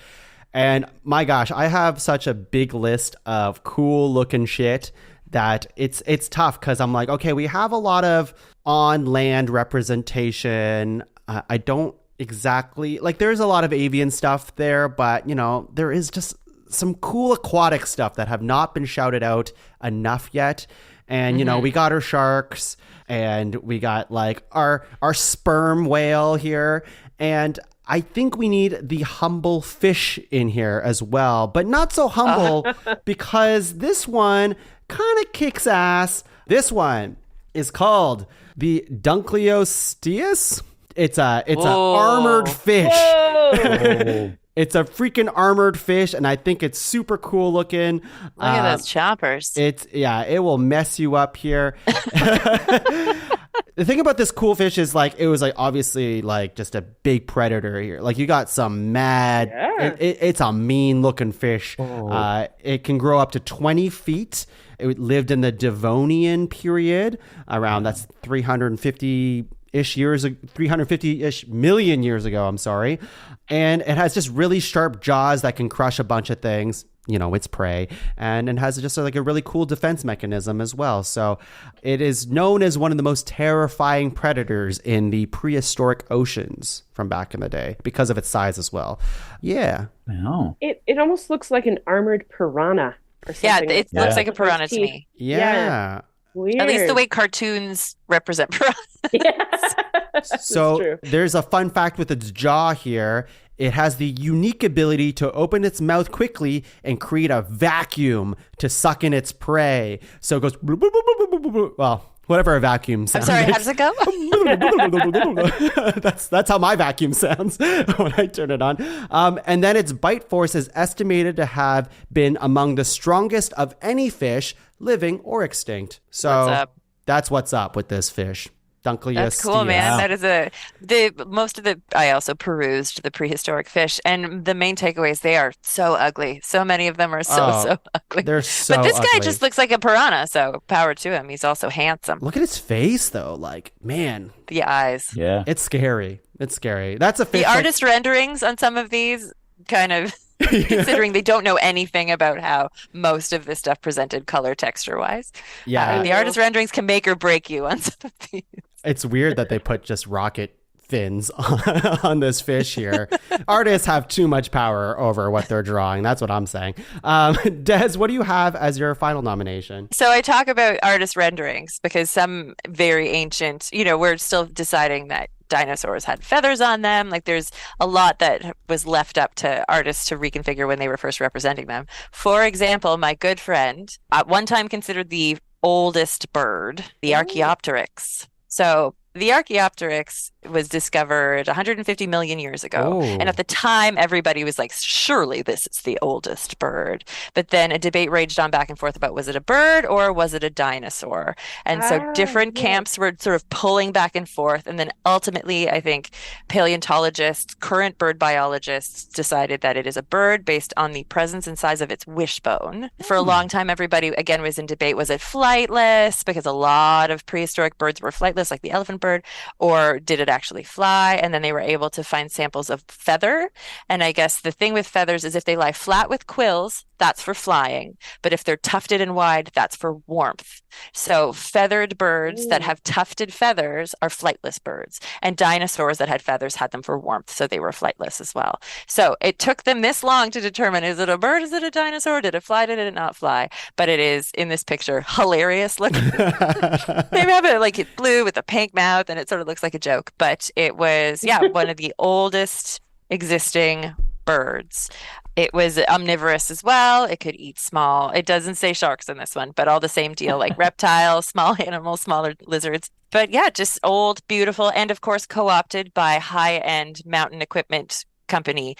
And my gosh, I have such a big list of cool looking shit that it's tough because I'm like, okay, we have a lot of on land representation. I don't exactly like there's a lot of avian stuff there, but you know, there is just some cool aquatic stuff that have not been shouted out enough yet. And you know, we got our sharks and we got like our sperm whale here, and I think we need the humble fish in here as well, but not so humble because this one kind of kicks ass. This one is called the Dunkleosteus. It's a armored fish. Whoa! It's a freaking armored fish, and I think it's super cool looking. Look at those choppers. It will mess you up here. The thing about this cool fish is like it was like obviously like just a big predator here. Like you got some mad. Yeah. It's a mean looking fish. It can grow up to 20 feet. It lived in the Devonian period around that's 350-ish million years ago. I'm sorry. And it has just really sharp jaws that can crush a bunch of things. You know, its prey, and it has just like a really cool defense mechanism as well. So it is known as one of the most terrifying predators in the prehistoric oceans from back in the day because of its size as well. Yeah. Wow. It almost looks like an armored piranha or Yeah, something. it looks like a piranha to Teeth. me. Yeah. Weird. At least the way cartoons represent piranhas. Yes. That's So true. there's a fun fact with its jaw here. It has the unique ability to open its mouth quickly and create a vacuum to suck in its prey. So it goes, well, whatever a vacuum I'm sounds. sorry, how does it go? That's how my vacuum sounds when I turn it on. And then its bite force is estimated to have been among the strongest of any fish, living or extinct. So What's up? that's what's up with this fish. Dunkleosteus. That's cool, man. That is I also perused the prehistoric fish, and the main takeaways, they are so ugly. So many of them are so ugly. They're so But this guy ugly. just looks like a piranha, so power to him. He's also handsome. Look at his face, though. Like, man, The eyes. Yeah. it's scary. It's scary. That's a fish. The artist renderings on some of these kind of considering they don't know anything about how most of this stuff presented color texture wise. Yeah. The artist renderings can make or break you on some of these. It's weird that they put just rocket fins on this fish here. Artists have too much power over what they're drawing. That's what I'm saying. Des, what do you have as your final nomination? So I talk about artist renderings because some very ancient, we're still deciding that dinosaurs had feathers on them. Like there's a lot that was left up to artists to reconfigure when they were first representing them. For example, my good friend, at one time considered the oldest bird, the Archaeopteryx. So the Archaeopteryx was discovered 150 million years ago. Oh. And at the time, everybody was like, surely this is the oldest bird. But then a debate raged on back and forth about, was it a bird or was it a dinosaur? And so different camps were sort of pulling back and forth. And then ultimately, I think paleontologists, current bird biologists decided that it is a bird based on the presence and size of its wishbone. For a long time, everybody, again, was in debate. Was it flightless? Because a lot of prehistoric birds were flightless, like the elephant bird, or did it actually fly? And then they were able to find samples of feather. And I guess the thing with feathers is if they lie flat with quills, that's for flying. But if they're tufted and wide, that's for warmth. So feathered birds that have tufted feathers are flightless birds. And dinosaurs that had feathers had them for warmth. So they were flightless as well. So it took them this long to determine, is it a bird? Is it a dinosaur? Did it fly? Did it not fly? But it is, in this picture, hilarious looking. They have it like it's blue with a pink mouth, and it sort of looks like a joke. But it was, one of the oldest existing birds. It was omnivorous as well. It could eat small. It doesn't say sharks in this one, but all the same deal, like reptiles, small animals, smaller lizards. But yeah, just old, beautiful, and of course co-opted by high-end mountain equipment company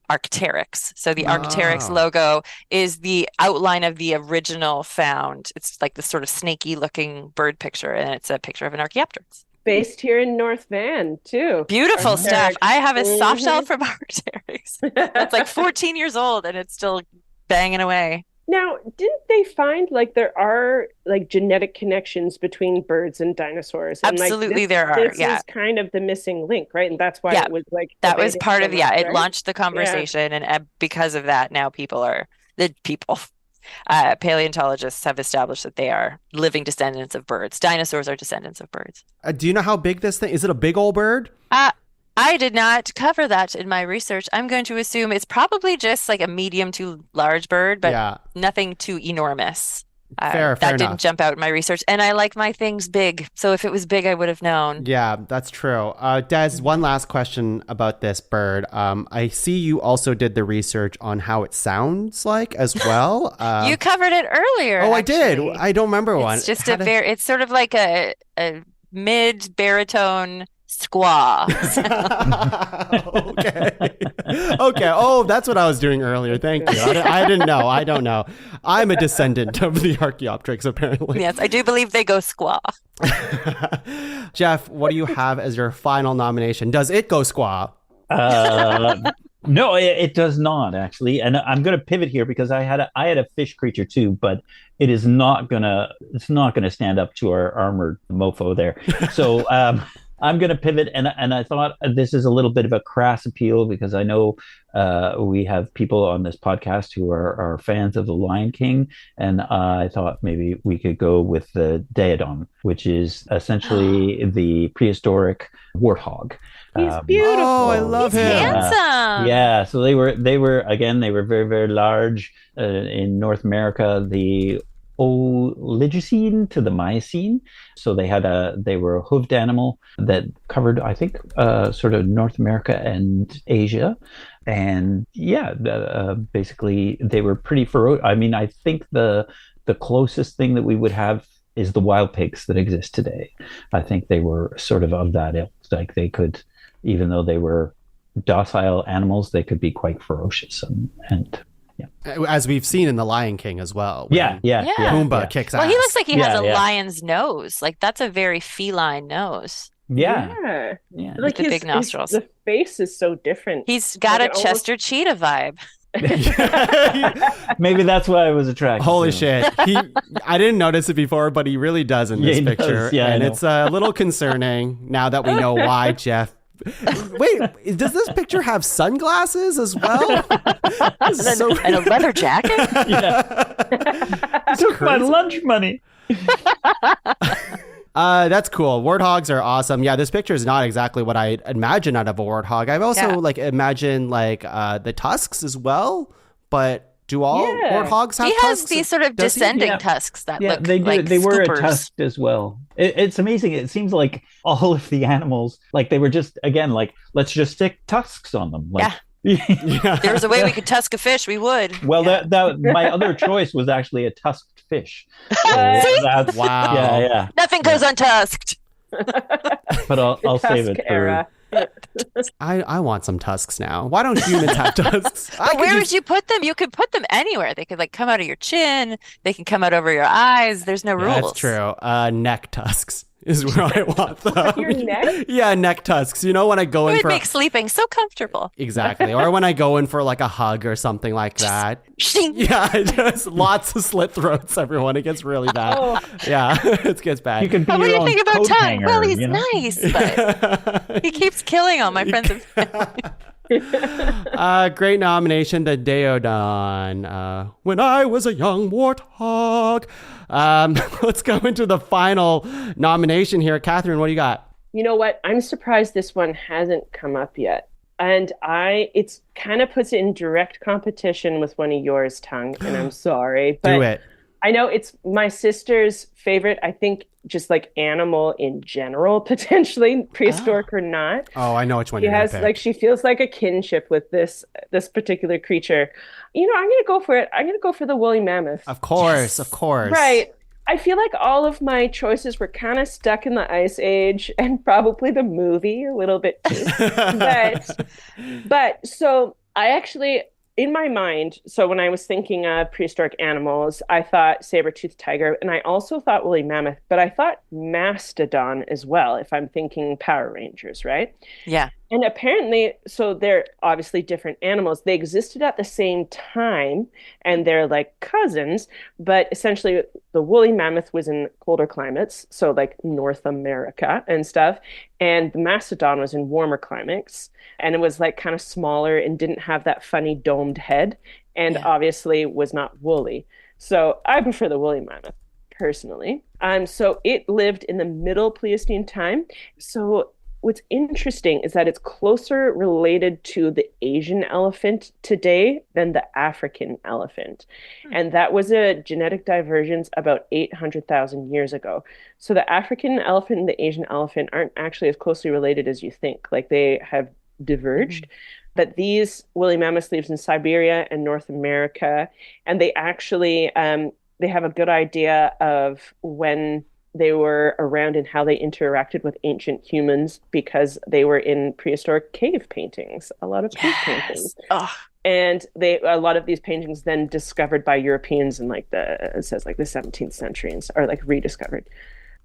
Arc'teryx. So the Arc'teryx logo is the outline of the original found. It's like this sort of snaky looking bird picture, and it's a picture of an Archaeopteryx. Based here in North Van, too. Beautiful Arc'teryx. stuff. I have a soft shell from Arc'teryx. That's like 14 years old, and it's still banging away. Now, didn't they find like there are like genetic connections between birds and dinosaurs? And, Absolutely, there are. This is kind of the missing link, right? And that's why it was like that was part of it launched the conversation, Yeah. and because of that, now paleontologists have established that they are living descendants of birds. Dinosaurs are descendants of birds. Do you know how big this thing is? It a big old bird? I did not cover that in my research. I'm going to assume it's probably just like a medium to large bird, but nothing too enormous. Fair that didn't enough. jump out in my research. And I like my things big. So if it was big, I would have known. Yeah, that's true. Des, one last question about this bird. I see you also did the research on how it sounds like as well. You covered it earlier. Oh, actually. I did. I don't remember one. It's just it's sort of like a mid baritone squaw. Okay. Oh, that's what I was doing earlier. Thank you. I didn't know. I don't know. I'm a descendant of the Archaeopteryx, apparently. Yes, I do believe they go squaw. Jeff, what do you have as your final nomination? Does it go squaw? No, it does not actually. And I'm going to pivot here because I had a fish creature too, but it's not gonna stand up to our armored mofo there. So I'm going to pivot, and I thought this is a little bit of a crass appeal because I know we have people on this podcast who are fans of The Lion King, and I thought maybe we could go with the Daedon, which is essentially the prehistoric warthog. He's beautiful. Oh, I love He's him. handsome. Yeah, so they were very, very large in North America. The Oligocene to the Miocene. So they were a hoofed animal that covered, I think, sort of North America and Asia. And basically they were pretty ferocious. I mean, I think the closest thing that we would have is the wild pigs that exist today. I think they were sort of that ilk. Like they could, even though they were docile animals, they could be quite ferocious and As we've seen in The Lion King as well. Yeah. Pumbaa kicks ass. Well, he looks like he has a Yeah. lion's nose. Like that's a very feline nose. Yeah. Like the big nostrils. The face is so different. He's got Like a Chester Cheetah vibe. Maybe that's why I was attracted. Holy to him. shit. I didn't notice it before, but he really does in this he picture. does. Yeah, and I know. it's a little concerning now that we know why Jeff. Wait, does this picture have sunglasses as well? This is so And a leather jacket? Took my lunch money. That's cool. Warthogs are awesome. Yeah, this picture is not exactly what I imagine out of a warthog. I've also imagined the tusks as well, but do all warthogs have He has tusks? these sort of Does he? descending tusks that look they do. like They were scoopers. tusked as well. It's amazing. It seems like all of the animals, like they were just again, like let's just stick tusks on them. Like, Yeah. There's a way we could tusk a fish, we would. Well, that my other choice was actually a tusked fish. So that's, Wow. Yeah. Nothing goes untusked. But I'll save it Tusk for. era. I want some tusks now. Why don't humans have tusks? But where would you put them? You could put them anywhere. They could come out of your chin. They can come out over your eyes. There's no rules. That's true. Neck tusks. is where I want them. Your neck? Yeah, neck tusks. You know, when I go It in would for make sleeping so comfortable. exactly, or when I go in for like a hug or something like that. Shing. Yeah, just lots of slit throats. Everyone, it gets really bad. Oh. Yeah, it gets bad. You can be What do your you own think about coat Tuong? hanger, Well, he's you know? nice, but he keeps killing all my friends and family. Great nomination, the Deodon. When I was a young warthog. Let's go into the final nomination here. Catherine, what do you got? You know what? I'm surprised this one hasn't come up yet. And it's kind of puts it in direct competition with one of yours, Tuong, and I'm sorry. But Do it. I know it's my sister's favorite, I think, just like animal in general, potentially, prehistoric or not. Oh, I know which one She you're has gonna pick. like she feels like a kinship with this particular creature. You know, I'm gonna go for it. I'm gonna go for the woolly mammoth. Of course, of course. Right. I feel like all of my choices were kind of stuck in the Ice Age and probably the movie a little bit too. But so I actually, in my mind, so when I was thinking of prehistoric animals, I thought saber-toothed tiger, and I also thought woolly mammoth, but I thought mastodon as well, if I'm thinking Power Rangers, right? Yeah. And apparently, so they're obviously different animals. They existed at the same time, and they're like cousins, but essentially the woolly mammoth was in colder climates, so like North America and stuff, and the mastodon was in warmer climates, and it was like kind of smaller and didn't have that funny domed head, and obviously was not woolly. So I prefer the woolly mammoth personally. So it lived in the Middle Pleistocene time. So what's interesting is that it's closer related to the Asian elephant today than the African elephant. And that was a genetic divergence about 800,000 years ago. So the African elephant and the Asian elephant aren't actually as closely related as you think. Like they have diverged. But these woolly mammoths lives in Siberia and North America. And they actually, they have a good idea of when they were around and how they interacted with ancient humans because they were in prehistoric cave paintings, a lot of cave paintings. Oh, And a lot of these paintings then discovered by Europeans in like it says like the 17th century or like rediscovered.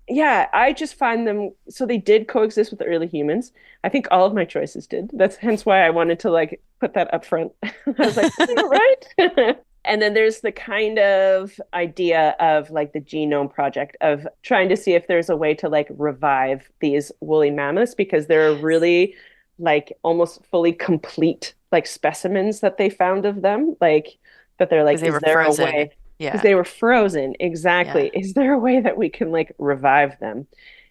Yeah, I just find them, so they did coexist with the early humans. I think all of my choices did. That's hence why I wanted to like put that up front. I was like, you're right. And then there's the kind of idea of like the genome project of trying to see if there's a way to like revive these woolly mammoths because they're really like almost fully complete like specimens that they found of them. Like that they're like, they were is there frozen. a way? Yeah. Because they were frozen. Exactly. Yeah. Is there a way that we can like revive them?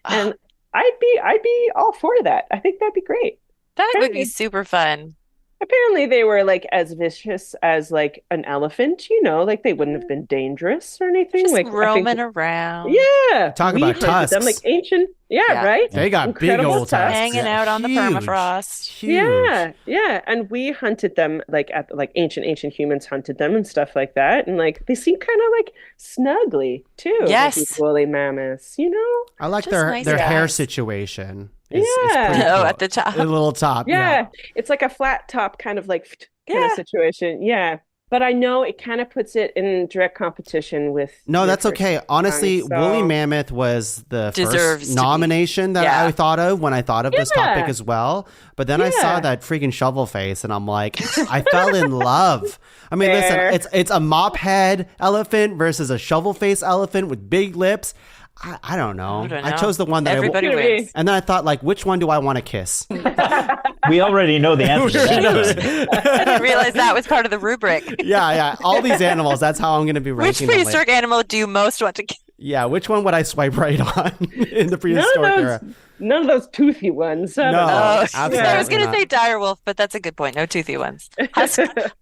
And I'd be all for that. I think that'd be great. That would be super fun. Apparently they were like as vicious as like an elephant, you know, like they wouldn't have been dangerous or anything. Just like roaming around. Yeah. Talk we about hunted tusks. them like ancient. Yeah, right? They got Incredible big old tusks. tusks. Hanging out on the Huge. permafrost. Huge. Yeah, yeah. And we hunted them like at like ancient humans hunted them and stuff like that. And like they seem kind of like snuggly too. Like Yes. these woolly mammoths, you know? I like Just their nice hair guys. situation. Yeah. pretty Oh, cool. at the top. A little top. Yeah. It's like a flat top kind of like kind of Yeah. situation. Yeah. But I know it kind of puts it in direct competition with No, your that's first okay. Honestly, so- Woolly Mammoth was the Deserves first to be. nomination that Yeah. I thought of when I thought of this Yeah. topic as well. But then I saw Yeah. that freaking shovel face and I'm like, I fell in love. I mean, Fair. listen, it's a mop head elephant versus a shovel face elephant with big lips. I don't know. I don't I know. chose the one that Everybody Could wins. be. and then I thought, like, which one do I want to kiss? We already know the answer to that. I didn't realize that was part of the rubric. Yeah. All these animals, that's how I'm going to be Which ranking them. prehistoric animal do you most want to kill? Yeah, which one would I swipe right on in the prehistoric era? None of those toothy ones. I don't No. know. Oh, absolutely I was going to not. say direwolf, but that's a good point. No toothy ones.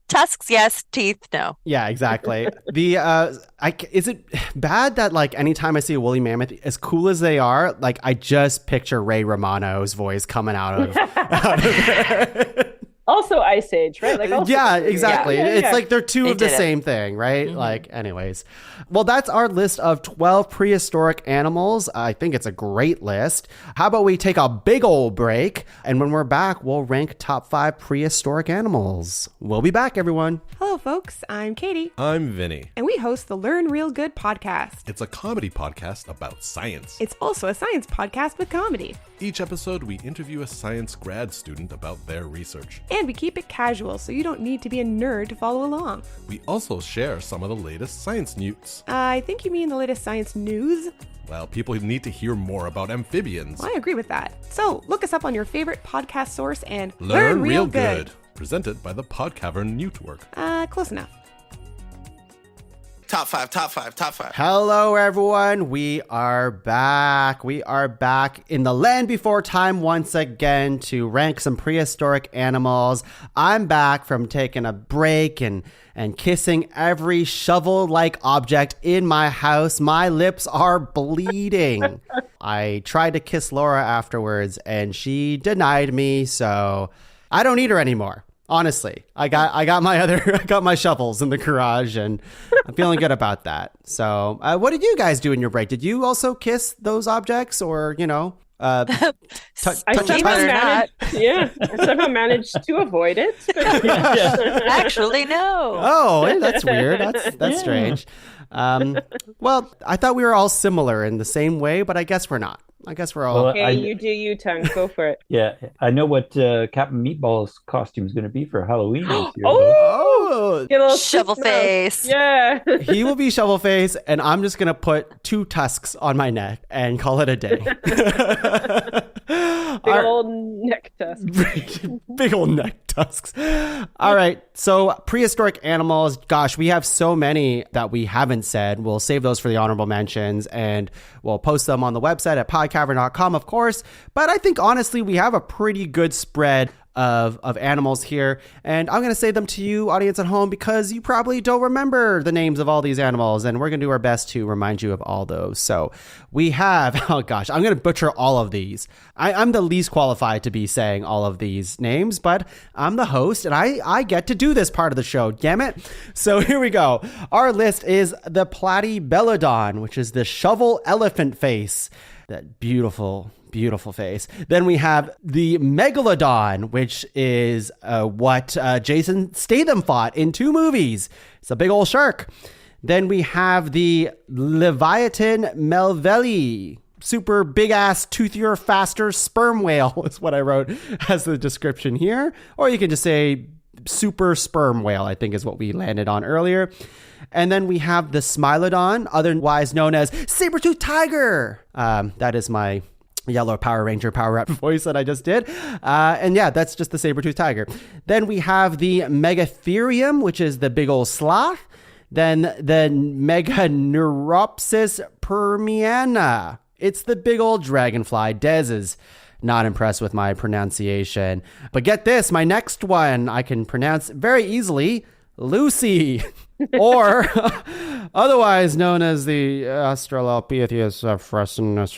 Tusks, yes. Teeth, no. Yeah, exactly. Is it bad that like anytime I see a woolly mammoth, as cool as they are, like I just picture Ray Romano's voice coming out of there. Also Ice Age, right? Like also yeah, exactly. It's like they're two of the same thing, right? Like, anyways. Well, that's our list of 12 prehistoric animals. I think it's a great list. How about we take a big old break, and when we're back, we'll rank top 5 prehistoric animals. We'll be back, everyone. Hello, folks. I'm Katie. I'm Vinny. And we host the Learn Real Good podcast. It's a comedy podcast about science. It's also a science podcast with comedy. Each episode, we interview a science grad student about their research. And we keep it casual, so you don't need to be a nerd to follow along. We also share some of the latest science news. I think you mean the latest science news. Well, people need to hear more about amphibians. Well, I agree with that. So look us up on your favorite podcast source and Learn Real Good. Presented by the Podcavern Network. Close enough. Top five. Hello, everyone. We are back. We are back in the land before time once again to rank some prehistoric animals. I'm back from taking a break and kissing every shovel-like object in my house. My lips are bleeding. I tried to kiss Laura afterwards, and she denied me, so I don't need her anymore. Honestly, I got my shovels in the garage, and I'm feeling good about that. So, what did you guys do in your break? Did you also kiss those objects, or I somehow managed to avoid it. Actually, no. Oh, that's weird. That's strange. Well, I thought we were all similar in the same way, but I guess we're not. I guess we're all... Okay, you do you, Tuong. Go for it. Yeah, I know what Captain Meatball's costume is going to be for Halloween this year. Oh! Get a little Shovel face. Yeah. He will be shovel face, and I'm just going to put 2 tusks on my neck and call it a day. Big old neck tusk. Big old neck tusks. All right. So prehistoric animals, gosh, we have so many that we haven't said. We'll save those for the honorable mentions, and we'll post them on the website at podcavern.com, of course. But I think, honestly, we have a pretty good spread of animals here. And I'm going to say them to you, audience at home, because you probably don't remember the names of all these animals. And we're going to do our best to remind you of all those. So we have, oh gosh, I'm going to butcher all of these. I'm the least qualified to be saying all of these names, but I'm the host and I get to do this part of the show, damn it. So here we go. Our list is the Platybelodon, which is the shovel elephant face. That beautiful face. Then we have the Megalodon, which is what Jason Statham fought in 2 movies. It's a big old shark. Then we have the Leviathan melveli, super big ass, toothier, faster sperm whale is what I wrote as the description here. Or you can just say super sperm whale, I think is what we landed on earlier. And then we have the Smilodon, otherwise known as saber-toothed tiger. That is my yellow Power Ranger power rap voice that I just did. And yeah, that's just the saber-toothed tiger. Then we have the Megatherium, which is the big old sloth. Then the Meganeuropsis permiana. It's the big old dragonfly. Des is not impressed with my pronunciation. But get this, my next one I can pronounce very easily, Lucy. Or otherwise known as the Australopithecus fracinus,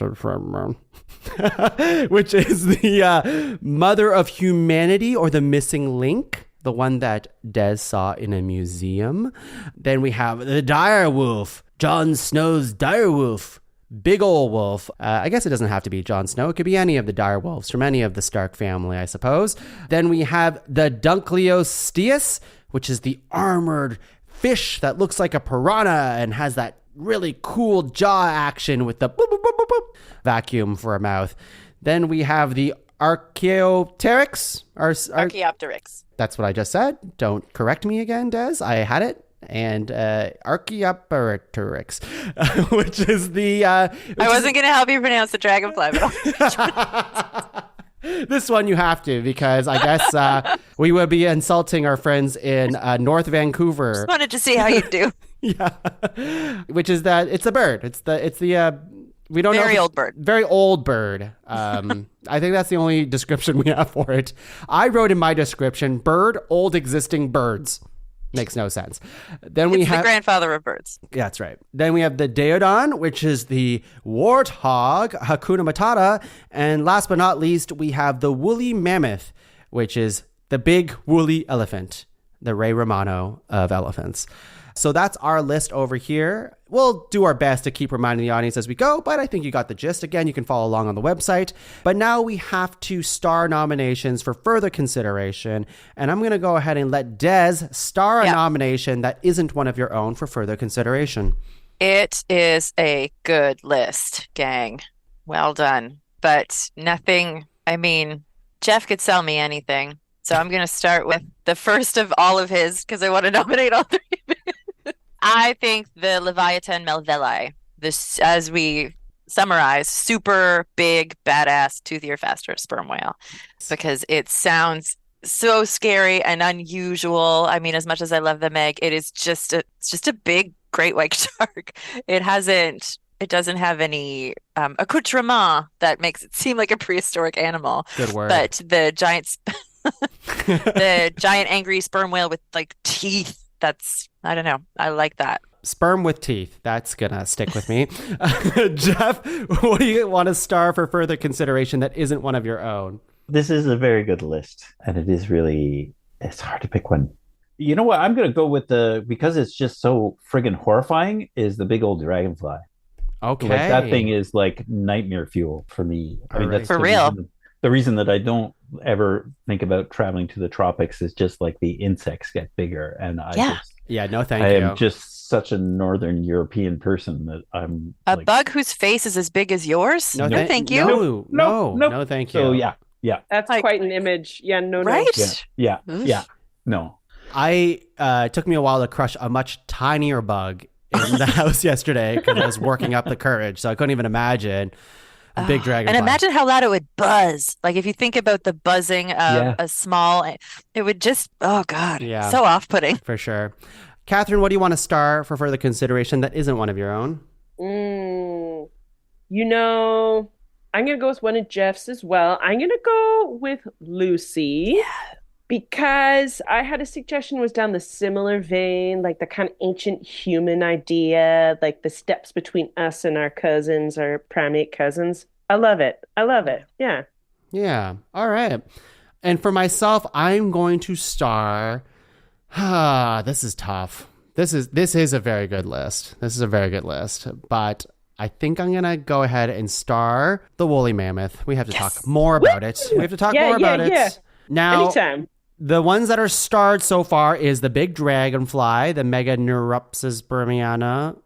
which is the mother of humanity, or the missing link, the one that Des saw in a museum. Then we have the direwolf, Jon Snow's direwolf. Big ol' wolf. I guess it doesn't have to be Jon Snow. It could be any of the direwolves from any of the Stark family, I suppose. Then we have the Dunkleosteus, which is the armored fish that looks like a piranha and has that really cool jaw action with the boop, boop, boop, boop, boop, vacuum for a mouth. Then we have the Archaeopteryx. Archaeopteryx. That's what I just said. Don't correct me again, Des. I had it. And Archaeopteryx, which is the... I wasn't going to help you pronounce the dragonfly, but this one you have to, because I guess we would be insulting our friends in North Vancouver. Just wanted to see how you do. Yeah, which is that it's a bird. It's the we don't know. Very old bird. Very old bird. I think that's the only description we have for it. I wrote in my description, bird, old existing birds. Makes no sense. Then we have the grandfather of birds. Yeah, that's right. Then we have the Daeodon, which is the warthog, Hakuna Matata. And last but not least, we have the woolly mammoth, which is the big woolly elephant, the Ray Romano of elephants. So that's our list over here. We'll do our best to keep reminding the audience as we go, but I think you got the gist. Again, you can follow along on the website. But now we have to star nominations for further consideration. And I'm going to go ahead and let Des star a nomination that isn't one of your own for further consideration. It is a good list, gang. Well done. But nothing, I mean, Geoff could sell me anything. So I'm going to start with the first of all of his because I want to nominate all three of it. I think the Leviathan melvillei, this, as we summarize, super big, badass, toothier, faster sperm whale, because it sounds so scary and unusual. I mean, as much as I love the Meg, it's just a big great white shark. It doesn't have any accoutrement that makes it seem like a prehistoric animal. Good word. But the giant angry sperm whale with like teeth. I don't know. I like that. Sperm with teeth. That's going to stick with me. Geoff, what do you want to star for further consideration that isn't one of your own? This is a very good list, and it's hard to pick one. You know what? I'm going to go with because it's just so friggin' horrifying, is the big old dragonfly. Okay. Like, that thing is like nightmare fuel for me. I mean, that's for real. The reason that I don't ever think about traveling to the tropics is just like the insects get bigger, and no, thank I you. am just such a Northern European person that I'm a bug whose face is as big as yours. No, thank you. No, thank you. So yeah, that's like, quite an image. Yeah, no, right? Yeah. No. It took me a while to crush a much tinier bug in the house yesterday because I was working up the courage, so I couldn't even imagine. A big dragonfly. And imagine how loud it would buzz. Like if you think about the buzzing of a small, it would just, oh God, so off-putting. For sure. Catherine, what do you want to star for further consideration that isn't one of your own? You know, I'm going to go with one of Geoff's as well. I'm going to go with Lucy because I had a suggestion was down the similar vein, like the kind of ancient human idea, like the steps between us and our cousins, our primate cousins. I love it. Yeah. Yeah. All right. And for myself, I'm going to star. This is tough. This is a very good list. But I think I'm going to go ahead and star the woolly mammoth. We have to talk more about it. Now, anytime. The ones that are starred so far is the big dragonfly, the Meganeuropsis burmiana.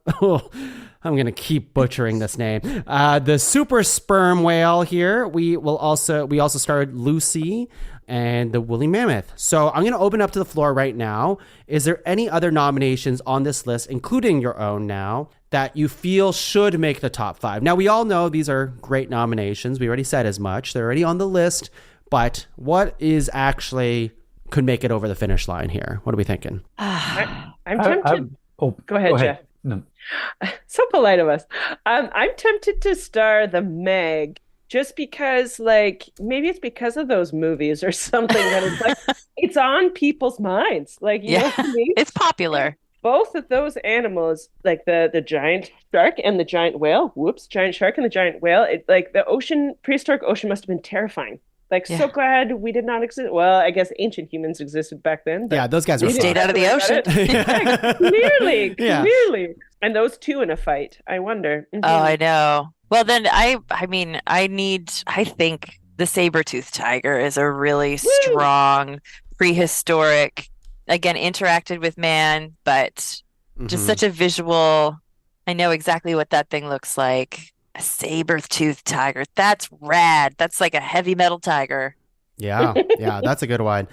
I'm going to keep butchering this name. The super sperm whale here. We also starred Lucy and the woolly mammoth. So I'm going to open up to the floor right now. Is there any other nominations on this list, including your own now, that you feel should make the top 5? Now, we all know these are great nominations. We already said as much. They're already on the list. But what is actually could make it over the finish line here? What are we thinking? I'm tempted. Go ahead, Geoff. No. So polite of us. I'm tempted to star the Meg just because, like, maybe it's because of those movies or something that it's like it's on people's minds. Like, you know what I mean? It's popular. Both of those animals, like the giant shark and the giant whale. Giant shark and the giant whale. It like the prehistoric ocean must have been terrifying. Like, so glad we did not exist. Well, I guess ancient humans existed back then. Yeah, those guys were stayed out of the ocean. Clearly. And those two in a fight, I wonder. Mm-hmm. Oh, I know. Well, then I think the saber-toothed tiger is a really strong, prehistoric, again, interacted with man, but just such a visual. I know exactly what that thing looks like. A saber-toothed tiger. That's rad. That's like a heavy metal tiger. Yeah, that's a good one.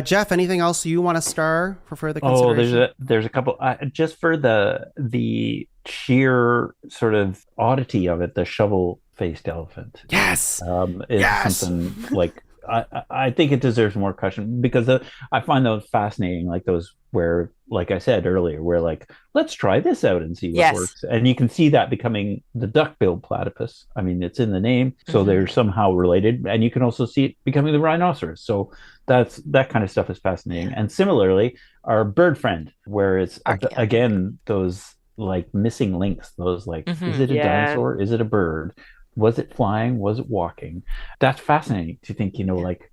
Geoff, anything else you want to star for further consideration? Oh, there's a couple. Just for the sheer sort of oddity of it, the shovel-faced elephant. Yes, is something like I think it deserves more caution because I find those fascinating, like those where, like I said earlier, where like let's try this out and see what works, and you can see that becoming the duck-billed platypus. I mean, it's in the name, so they're somehow related, and you can also see it becoming the rhinoceros. So that kind of stuff is fascinating. And similarly, our bird friend, where it's again those like missing links, those like is it a dinosaur? Is it a bird? Was it flying? Was it walking? That's fascinating to think, like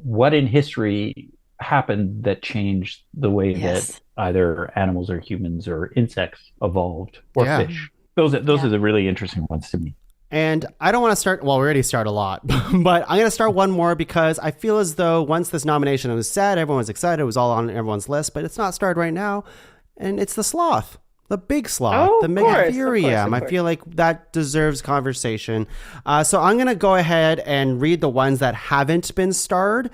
what in history happened that changed the way Yes. that either animals or humans or insects evolved or Yeah. fish. Those are the really interesting ones to me. And I don't want to start, well, we already start a lot, but I'm going to start one more because I feel as though once this nomination was set, everyone was excited. It was all on everyone's list, but it's not started right now. And it's the sloth, the big sloth, Oh, the of course, of Megatherium. course. I feel like that deserves conversation. So I'm going to go ahead and read the ones that haven't been starred.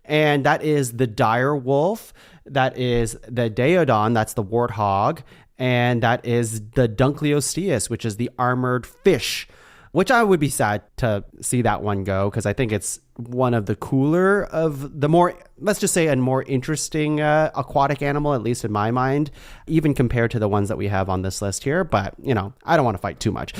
And that is the dire wolf. That is the Daeodon. That's the warthog. And that is the Dunkleosteus, which is the armored fish, which I would be sad to see that one go because I think it's one of the cooler of the more, let's just say, a more interesting aquatic animal, at least in my mind, even compared to the ones that we have on this list here. But, you know, I don't want to fight too much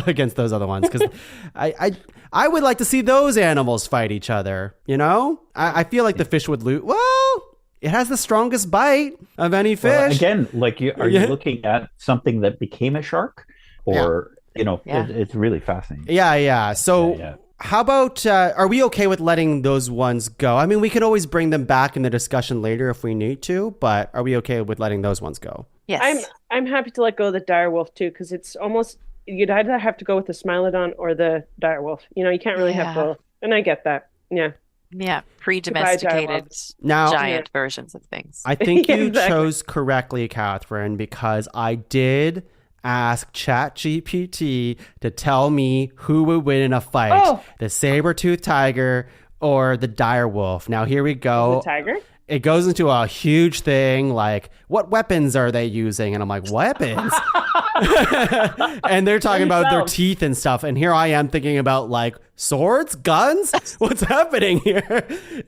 against those other ones because I would like to see those animals fight each other, you know? I feel like the fish would lose. Well, it has the strongest bite of any fish. Well, again, like, are you looking at something that became a shark or... You know, it's really fascinating. Yeah. So how about, are we okay with letting those ones go? I mean, we could always bring them back in the discussion later if we need to, but are we okay with letting those ones go? Yes. I'm happy to let go of the dire wolf too, because it's almost, you'd either have to go with the Smilodon or the dire wolf. You know, you can't really have both. And I get that. Yeah. Yeah. Pre-domesticated Now, giant versions of things. I think you Exactly. chose correctly, Catherine, because I did ask ChatGPT to tell me who would win in a fight, the saber-toothed tiger or the dire wolf. Now, here we go. The tiger? It goes into a huge thing like, what weapons are they using? And I'm like, weapons? And they're talking about their teeth and stuff. And here I am thinking about like swords, guns? What's happening here?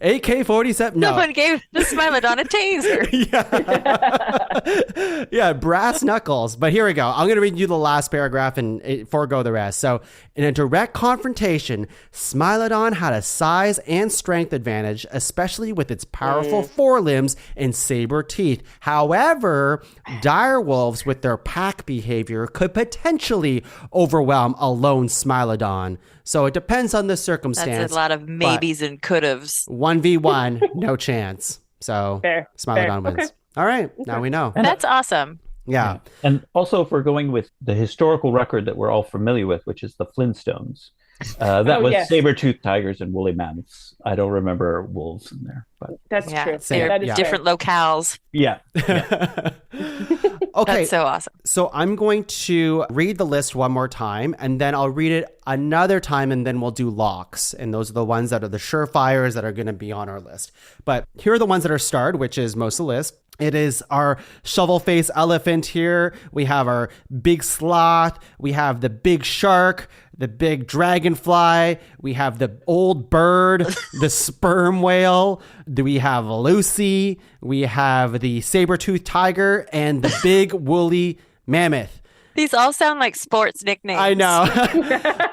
AK-47? No. Someone gave the Smilodon a taser. Yeah, brass knuckles. But here we go. I'm going to read you the last paragraph and forego the rest. So, in a direct confrontation, Smilodon had a size and strength advantage, especially with its powerful forelimbs and saber teeth. However, dire wolves with their pack behavior could potentially overwhelm a lone Smilodon. So it depends on the circumstance. That's a lot of maybes and could'ves. 1v1, no chance. So Smilodon wins. Okay. All right, now we know. That's awesome. Yeah. And also, if we're going with the historical record that we're all familiar with, which is the Flintstones, that was saber-toothed tigers and woolly mammoths. I don't remember wolves in there, but That's true. They're That is different locales. yeah. Okay. That's so awesome. So I'm going to read the list one more time, and then I'll read it another time, and then we'll do locks. And those are the ones that are the surefires that are going to be on our list. But here are the ones that are starred, which is most of the list. It is our shovel-face elephant here. We have our big sloth. We have the big shark, the big dragonfly. We have the old bird, the sperm whale. We have Lucy. We have the saber-toothed tiger and the big woolly mammoth. These all sound like sports nicknames. I know.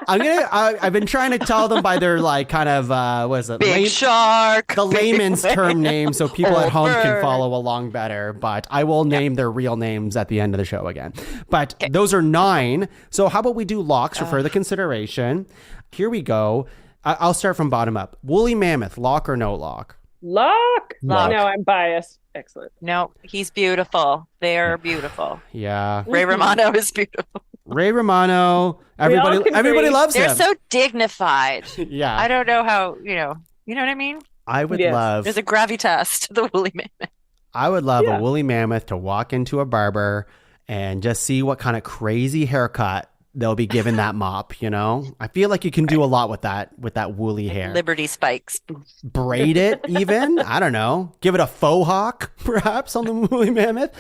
I've been trying to tell them by their like kind of what is it? Big shark. The layman's term name, so people at home can bird. follow along better. But I will name their real names at the end of the show again. But those are 9. So how about we do locks for further consideration? Here we go. I'll start from bottom up. Woolly mammoth, lock or no lock? Lock. Lock. No, I'm biased. Excellent. No, he's beautiful. They're beautiful. Yeah. Ray Romano is beautiful. Ray Romano. Everybody loves They're him. so dignified. Yeah. I don't know how, you know what I mean? I would Yes. love. There's a gravitas to the woolly mammoth. I would love a woolly mammoth to walk into a barber and just see what kind of crazy haircut they'll be given that mop, you know? I feel like you can do a lot with that woolly hair. Liberty spikes. Braid it even? I don't know. Give it a faux hawk, perhaps, on the woolly mammoth.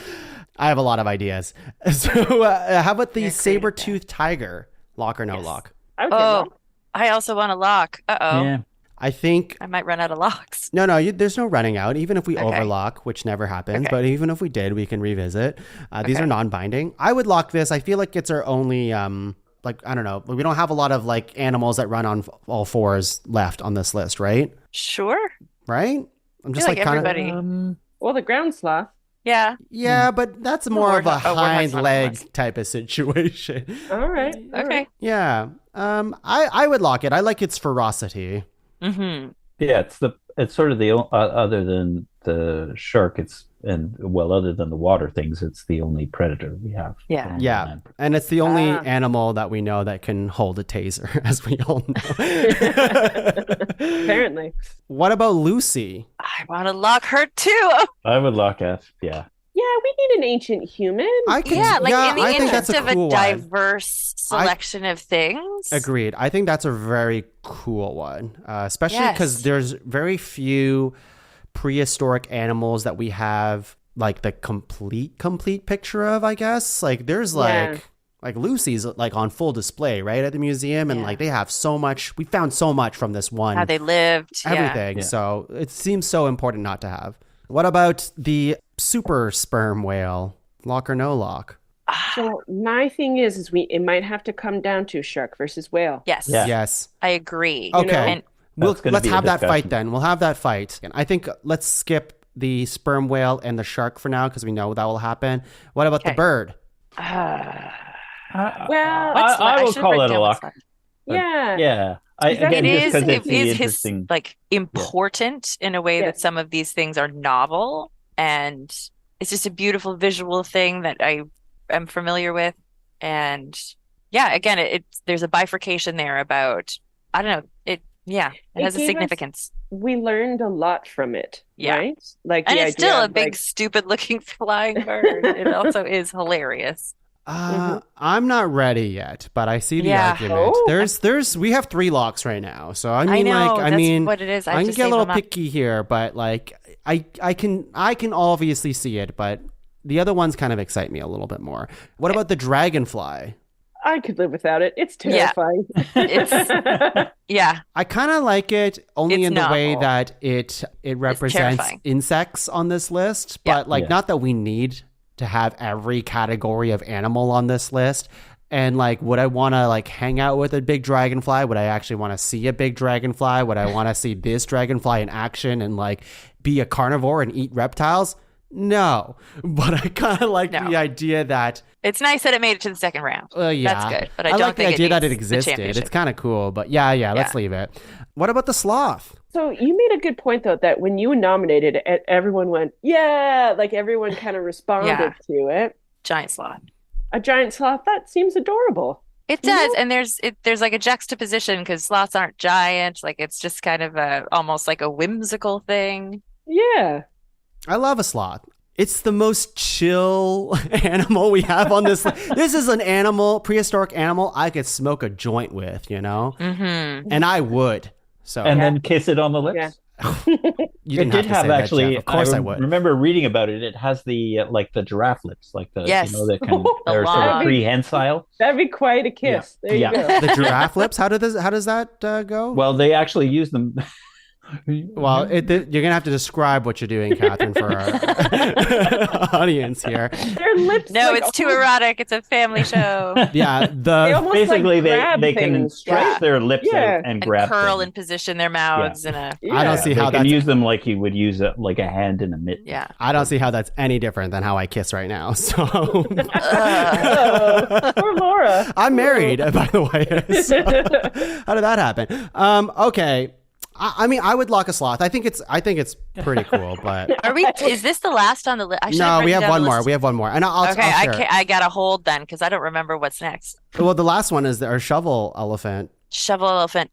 I have a lot of ideas. So how about the saber-toothed tiger? Lock or no lock? I would say lock. I also want a lock. Uh-oh. Yeah. I think... I might run out of locks. No, there's no running out, even if we overlock, which never happens. Okay. But even if we did, we can revisit. These are non-binding. I would lock this. I feel like it's our only, like, I don't know. We don't have a lot of, like, animals that run on all fours left on this list, right? Sure. Right? I'm just I feel like kind of... everybody. Well, the ground sloth. Yeah. Yeah, but that's more of a Warthog- oh, hind Warthog's not on the leg list. type of situation. All right. All Okay. right. Yeah. I would lock it. I like its ferocity. Mm-hmm. Yeah, it's sort of the other than the shark, other than the water things, it's the only predator we have. Yeah. from Yeah. land. And it's the only Ah. animal that we know that can hold a taser, as we all know. Apparently. What about Lucy? I want to lock her too. I would lock at, yeah. Yeah, we need an ancient human. I could, Yeah, like in the I think that's interest a of cool a one. diverse selection of things. Agreed. I think that's a very cool one, especially because Yes. there's very few prehistoric animals that we have like the complete picture of, I guess. Like there's Yeah. like Lucy's like on full display, right, at the museum, and Yeah. like they have so much. We found so much from this one. How they lived. Yeah. Everything. Yeah. So it seems so important not to have. What about the super sperm whale? Lock or no lock? So my thing is it might have to come down to shark versus whale. Yes. Yeah. Yes. I agree. Okay. And That's gonna Let's be a have that discussion. fight then. We'll have that fight. And I think let's skip the sperm whale and the shark for now because we know that will happen. What about the Okay. bird? Well, what's I will should call break it a down what's lock. left. Yeah. Yeah. It It is his interesting. like important in a way Yeah. that some of these things are novel, and it's just a beautiful visual thing that I am familiar with. And yeah, again, there's a bifurcation there about, I don't know, it It has a gave us- significance. We learned a lot from it, Yeah. right? Like And the it's idea still a of, big, like, stupid looking flying bird. It also is hilarious. I'm not ready yet, but I see the Yeah. argument. Oh. We have 3 locks right now. So I I mean, know, I that's mean, what it is. I I can just get a save little them up. picky here, but like I can obviously see it, but the other ones kind of excite me a little bit more. What about the dragonfly? I could live without it. It's Yeah. terrifying. Yeah. I kind of like it only It's in the way novel. that it represents terrifying. insects on this list, but like Yeah. not that we need to have every category of animal on this list. And like, would I want to like hang out with a big dragonfly? Would I actually want to see a big dragonfly? Would I want to see this dragonfly in action and like be a carnivore and eat reptiles? No, but I kind of like No. the idea that It's nice that it made it to the second round. yeah, That's good. But I don't like the think idea that it needs the existed. championship. It's kind of cool, but yeah, let's leave it. What about the sloth? So you made a good point though that when you nominated it, everyone went, yeah, like everyone kind of responded Yeah. to it. Giant sloth. A giant sloth, that seems adorable. It does, and there's like a juxtaposition because sloths aren't giant. Like it's just kind of almost like a whimsical thing. Yeah. I love a sloth. It's the most chill animal we have on this list. This is an animal, prehistoric animal I could smoke a joint with, you know? Mm-hmm. And I would. So And then kiss it on the lips. Yeah. you It didn't did have to have say that, actually. Jeff. Of course I would. remember reading about it. It has the like the giraffe lips, like the Yes. that can they're sort long- of prehensile. That'd be quite a kiss. There you Yeah. go. The giraffe lips, how does that go? Well, they actually use them. Well, you're going to have to describe what you're doing, Catherine, for our audience here. Their lips. No, like, it's too almost- erotic. It's a family show. Yeah, They almost basically like grab they can things. stretch Yeah. their lips Yeah. out and And grab curl things. and position their mouths in a I don't Yeah. see They how can that's use them like you would use like a hand in a mitt. yeah. I don't see how that's any different than how I kiss right now. So Oh, poor Laura. I'm married, by the way. So, how did that happen? Okay. I mean, I would lock a sloth. I think it's pretty cool, but Are we? Is this the last on the list? no, we have one more. We have one more, and I'll Okay, I'll share it. I gotta hold then because I don't remember what's next. Well, the last one is our shovel elephant. Shovel elephant.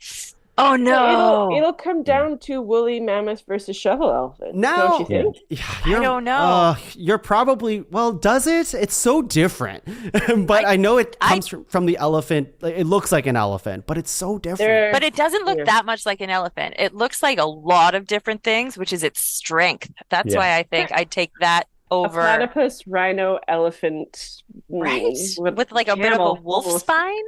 Oh So no! it'll come down to woolly mammoth versus shovel elephant. No. Don't you think? Yeah, don't know. You're probably does it? It's so different, but I know it comes from the elephant. Like, it looks like an elephant, but it's so different. They're- But it doesn't look Yeah. that much like an elephant. It looks like a lot of different things, which is its strength. That's Yeah. why I think I'd take that a over. platypus, rhino, elephant, Right? With like a bit of a camel. wolf spine.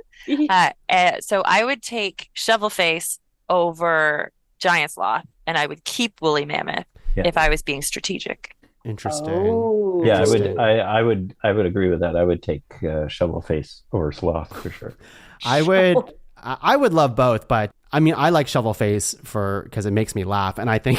So I would take shovel face over giant sloth, and I would keep woolly mammoth Yeah. if I was being strategic. Interesting. Oh. Yeah, Interesting. I would agree with that. I would take shovel face over sloth for sure. I would love both, but I mean, I like shovel face because it makes me laugh, and I think,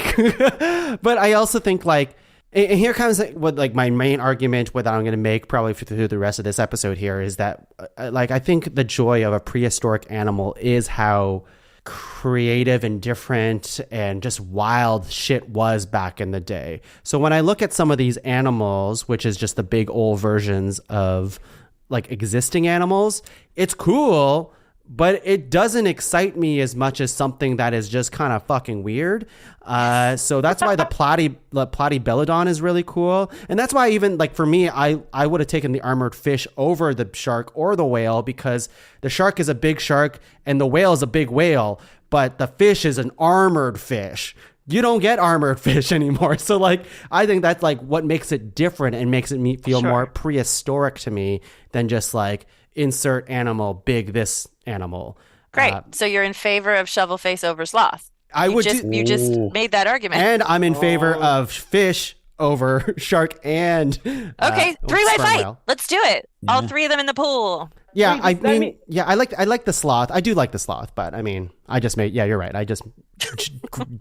but I also think like. And here comes what like my main argument, what I'm going to make probably through the rest of this episode here is that like I think the joy of a prehistoric animal is how creative and different and just wild shit was back in the day. So when I look at some of these animals, which is just the big old versions of like existing animals, it's cool, but it doesn't excite me as much as something that is just kind of fucking weird. So that's why the Platypelodon is really cool. And that's why even like for me, I would have taken the armored fish over the shark or the whale, because the shark is a big shark and the whale is a big whale, but the fish is an armored fish. You don't get armored fish anymore. So like, I think that's like what makes it different and makes it feel more prehistoric to me than just like insert animal, big this animal. Great. So you're in favor of shovel face over sloth. You just made that argument. And I'm in favor of fish over shark and three-way fight. whale. Let's do it. All three of them in the pool. Yeah, I like the sloth. I do like the sloth, but I mean, you're right. I just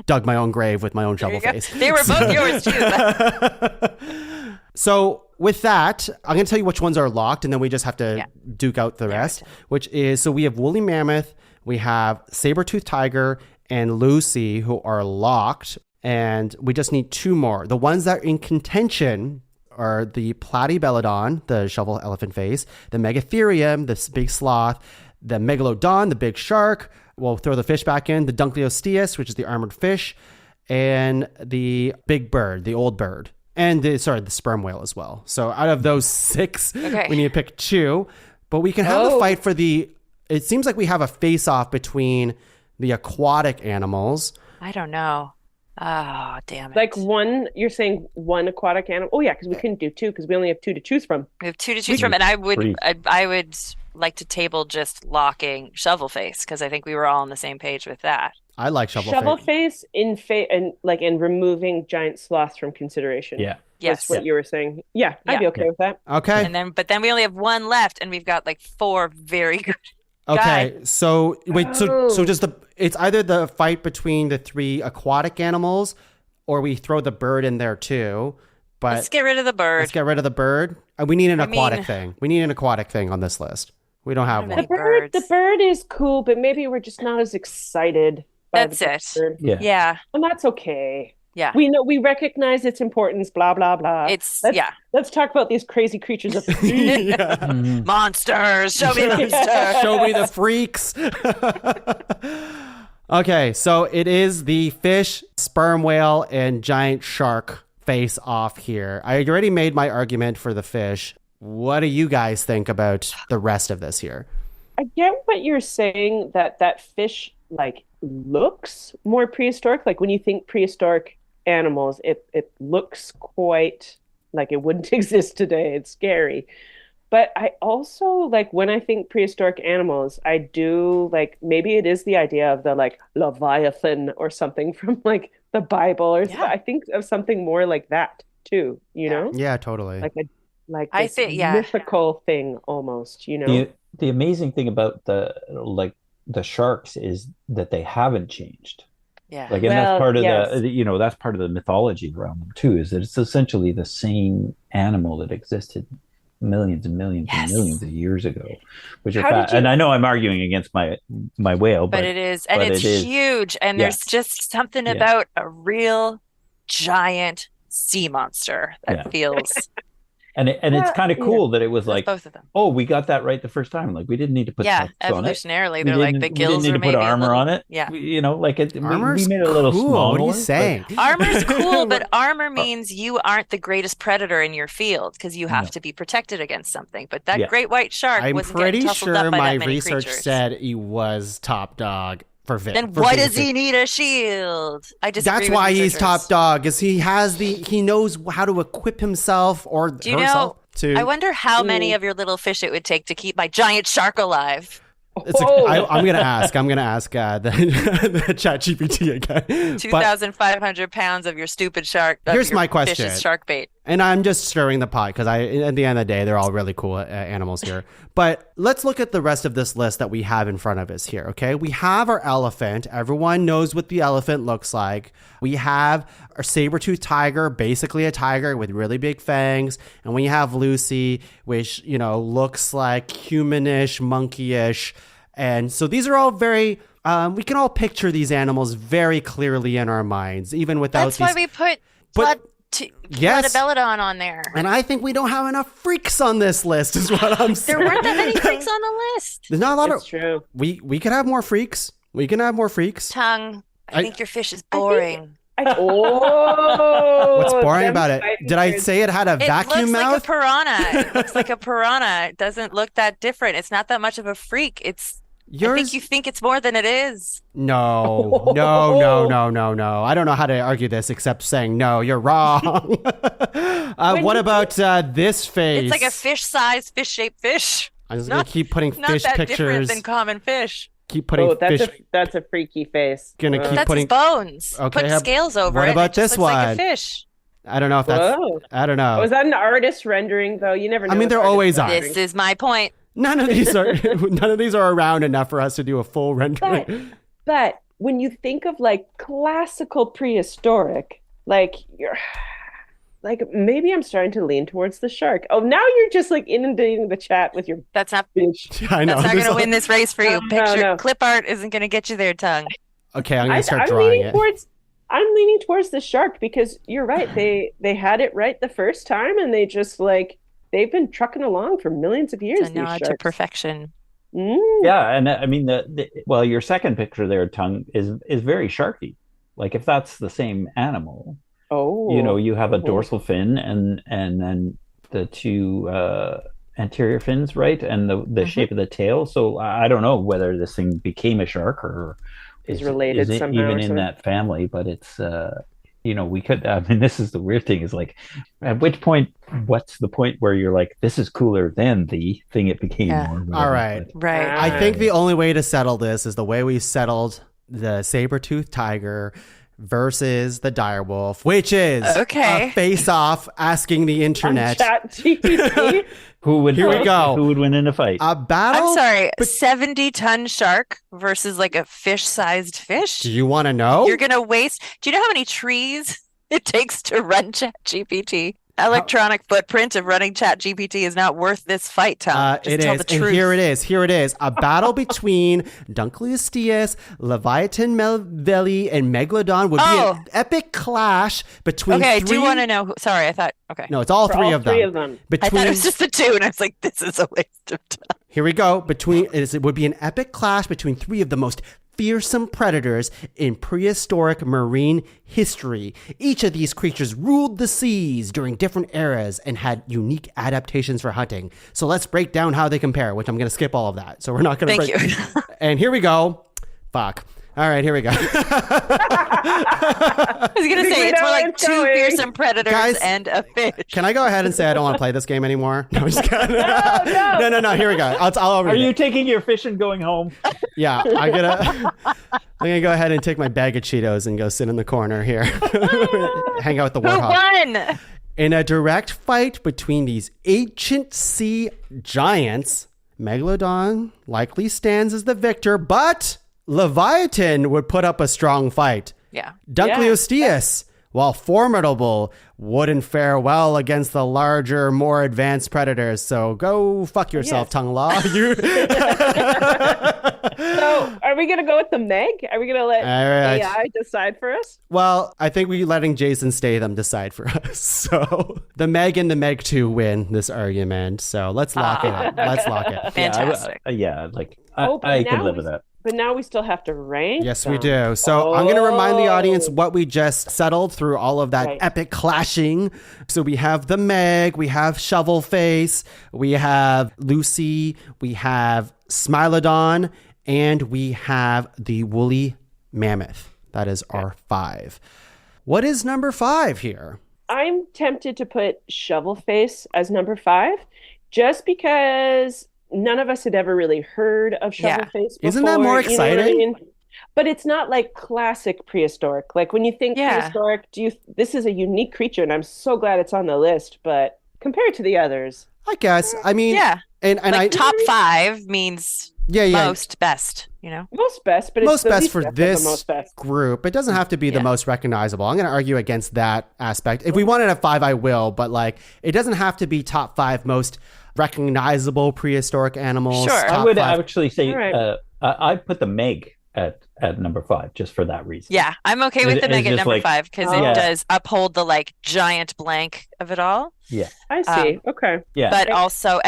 dug my own grave with my own shovel face. They were both yours too. So with that, I'm going to tell you which ones are locked, and then we just have to duke out the rest, which is, so we have woolly mammoth, we have saber-toothed tiger, and Lucy, who are locked, and we just need two more. The ones that are in contention are the Platypelodon, the shovel elephant face, the Megatherium, the big sloth, the Megalodon, the big shark. We'll throw the fish back in, the Dunkleosteus, which is the armored fish, and the big bird, the old bird. And the sperm whale as well. So out of those six, we need to pick two. But we can have a fight for it seems like we have a face-off between the aquatic animals. I don't know. Oh, damn it. Like you're saying one aquatic animal? Oh, yeah, because we couldn't do two because we only have two to choose from. We have two to choose from. And I would like to table just locking shovel face because I think we were all on the same page with that. I like shovel face in removing giant sloths from consideration. Yeah. Yes. That's what you were saying. Yeah, I'd be okay with that. Okay. But then we only have one left, and we've got like four very good. Okay. So wait. So just it's either the fight between the three aquatic animals, or we throw the bird in there too. But let's get rid of the bird. Let's get rid of the bird. We need an aquatic thing. We need an aquatic thing on this list. We don't have one. The bird is cool, but maybe we're just not as excited. That's it. Bird. Yeah. And that's okay. Yeah. We recognize its importance, blah, blah, blah. Let's talk about these crazy creatures of the sea. Monsters. Show me monsters. Show me the freaks. Okay, so it is the fish, sperm whale, and giant shark face off here. I already made my argument for the fish. What do you guys think about the rest of this here? I get what you're saying, that fish like looks more prehistoric. Like when you think prehistoric animals, it looks quite like it wouldn't exist today. It's scary. But I also like when I think prehistoric animals, I do like maybe it is the idea of the like Leviathan or something from like the Bible, or I think of something more like that too, you know? Yeah, totally. Like I think mythical thing almost, you know. The amazing thing about the sharks is that they haven't changed. Yeah. Like, and that's part of that's part of the mythology around them too, is that it's essentially the same animal that existed millions and millions and millions of years ago, which and I know I'm arguing against my whale, but it is, and it's huge, and there's just something about a real giant sea monster that feels and it's kind of cool that it was like both of them. Oh, we got that right the first time. Like we didn't need to put evolutionarily they're like the gills we didn't need to put armor on it. Yeah, we made it a little cool. smaller. What are you saying? Armor's cool, but armor means you aren't the greatest predator in your field because you have to be protected against something. But that great white shark wasn't getting tussled up by that many research creatures. said he was top dog. Then why does he need a shield? I disagree. That's why he's top dog, is he knows how to equip himself or herself to. I wonder how many of your little fish it would take to keep my giant shark alive. I'm gonna ask the chat GPT again. 2,500 pounds of your stupid shark. Here's my question: shark bait. And I'm just stirring the pot because at the end of the day, they're all really cool animals here. But let's look at the rest of this list that we have in front of us here. Okay, we have our elephant. Everyone knows what the elephant looks like. We have our saber-toothed tiger, basically a tiger with really big fangs, and we have Lucy, which looks like humanish, monkeyish. And so these are all very we can all picture these animals very clearly in our minds, even without That's why we put Bloodabelodon on there. And I think we don't have enough freaks on this list, is what I'm saying. There weren't that many freaks on the list. There's not a lot It's true. We could have more freaks. We can have more freaks. Tongue, I think your fish is boring. What's boring about it? Did I say it had a vacuum mouth? It looks like a piranha. It looks like a piranha. It doesn't look that different. It's not that much of a freak. I think you think it's more than it is. No. I don't know how to argue this except saying no, you're wrong. What about this face? It's like a fish-sized, fish-shaped fish. I'm just going to keep putting fish not that pictures. Different than common fish. Keep putting fish. That's a freaky face. That's his bones. Okay, put scales over it. What about this one? Like a fish. I don't know if that's... Whoa. I don't know. Was that an artist rendering, though? You never know. I mean, they're always on. This is my point. None of these are around enough for us to do a full rendering. But when you think of like classical prehistoric, like maybe I'm starting to lean towards the shark. Oh, now you're just like inundating the chat with your That's not I know. That's not going to win this race for you. No. Clip art isn't going to get you there, Tongue. Okay, I'm going to start drawing it. I'm leaning towards the shark because you're right. They had it right the first time, and they just they've been trucking along for millions of years. It's a nod to perfection. Yeah, and I mean, your second picture there, Tongue, is very sharky. Like if that's the same animal, you have a dorsal fin and then the two anterior fins, right, and the shape of the tail. So I don't know whether this thing became a shark or is related somehow, even in that family, but it's. We could, I mean, this is the weird thing is like, at which point, what's the point where you're like, this is cooler than the thing it became? Or whatever. All right. Right. I think the only way to settle this is the way we settled the saber-toothed tiger versus the direwolf, which is a face-off asking the internet. ChatGPT. Who would win in a fight? A battle? I'm sorry, 70-ton shark versus like a fish-sized fish? Do you want to know? You're going to waste... Do you know how many trees it takes to run ChatGPT? Electronic footprint of running ChatGPT is not worth this fight, Tom. It is. And here it is. A battle between Dunkleosteus, Leviathan Melville, and Megalodon would be an epic clash between I do want to know. Sorry, I thought... Okay. No, it's all three of them. I thought it was just the two, and I was like, this is a waste of time. Here we go. It would be an epic clash between three of the most fearsome predators in prehistoric marine history. Each of these creatures ruled the seas during different eras and had unique adaptations for hunting. So let's break down how they compare, which I'm going to skip all of that. So we're not going to Thank you. And here we go. Fuck. All right, here we go. I was going to say, it's more like two fearsome predators and a fish. Can I go ahead and say I don't want to play this game anymore? No, I'm just kidding. No. Here we go. I'll Are you taking your fish and going home? Yeah, I'm gonna go ahead and take my bag of Cheetos and go sit in the corner here. Hang out with the warthog. Who won? In a direct fight between these ancient sea giants, Megalodon likely stands as the victor, but Leviathan would put up a strong fight. Yeah. Dunkleosteus, while formidable, wouldn't fare well against the larger, more advanced predators. So go fuck yourself, Tongue Law. So are we going to go with the Meg? Are we going to let AI decide for us? Well, I think we're letting Jason Statham decide for us. So the Meg and the Meg 2 win this argument. So let's lock it in. Let's lock it. Fantastic. I can live with that. But now we still have to rank Yes, them. we do. So I'm going to remind the audience what we just settled through all of that epic clashing. So we have the Meg, we have Shovelface, we have Lucy, we have Smilodon, and we have the woolly mammoth. That is our 5. What is number 5 here? I'm tempted to put Shovelface as number 5 just because none of us had ever really heard of Shovelface before. Isn't that more exciting? You know what I mean? But it's not like classic prehistoric. Like when you think prehistoric, this is a unique creature, and I'm so glad it's on the list. But compared to the others, I guess. I mean, and like top 5 means most best. You know, most best, but most it's best for this most best group. It doesn't have to be the most recognizable. I'm going to argue against that aspect. If we wanted a 5, I will. But like, it doesn't have to be top 5 most recognizable prehistoric animals. Sure. I would actually say I put the Meg at number 5 just for that reason. Yeah, I'm okay with the It's Meg at just number like- 5 because it Yeah. does uphold the like giant blank of it all. Yeah. I see. Okay. Yeah. But also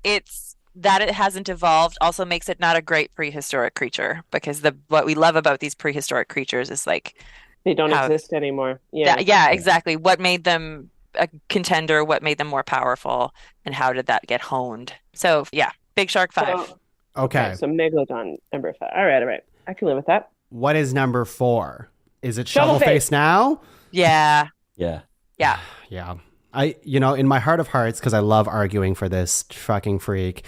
it's that it hasn't evolved also makes it not a great prehistoric creature, because what we love about these prehistoric creatures is like They don't How- exist anymore. Yeah. yeah, exactly. What made them a contender? What made them more powerful? And how did that get honed? So yeah, Big Shark 5. So, Okay. so Megalodon number 5. All right. I can live with that. What is number 4? Is it Shovel Shovelface now? Yeah, Yeah. yeah. Yeah. In my heart of hearts, because I love arguing for this fucking freak,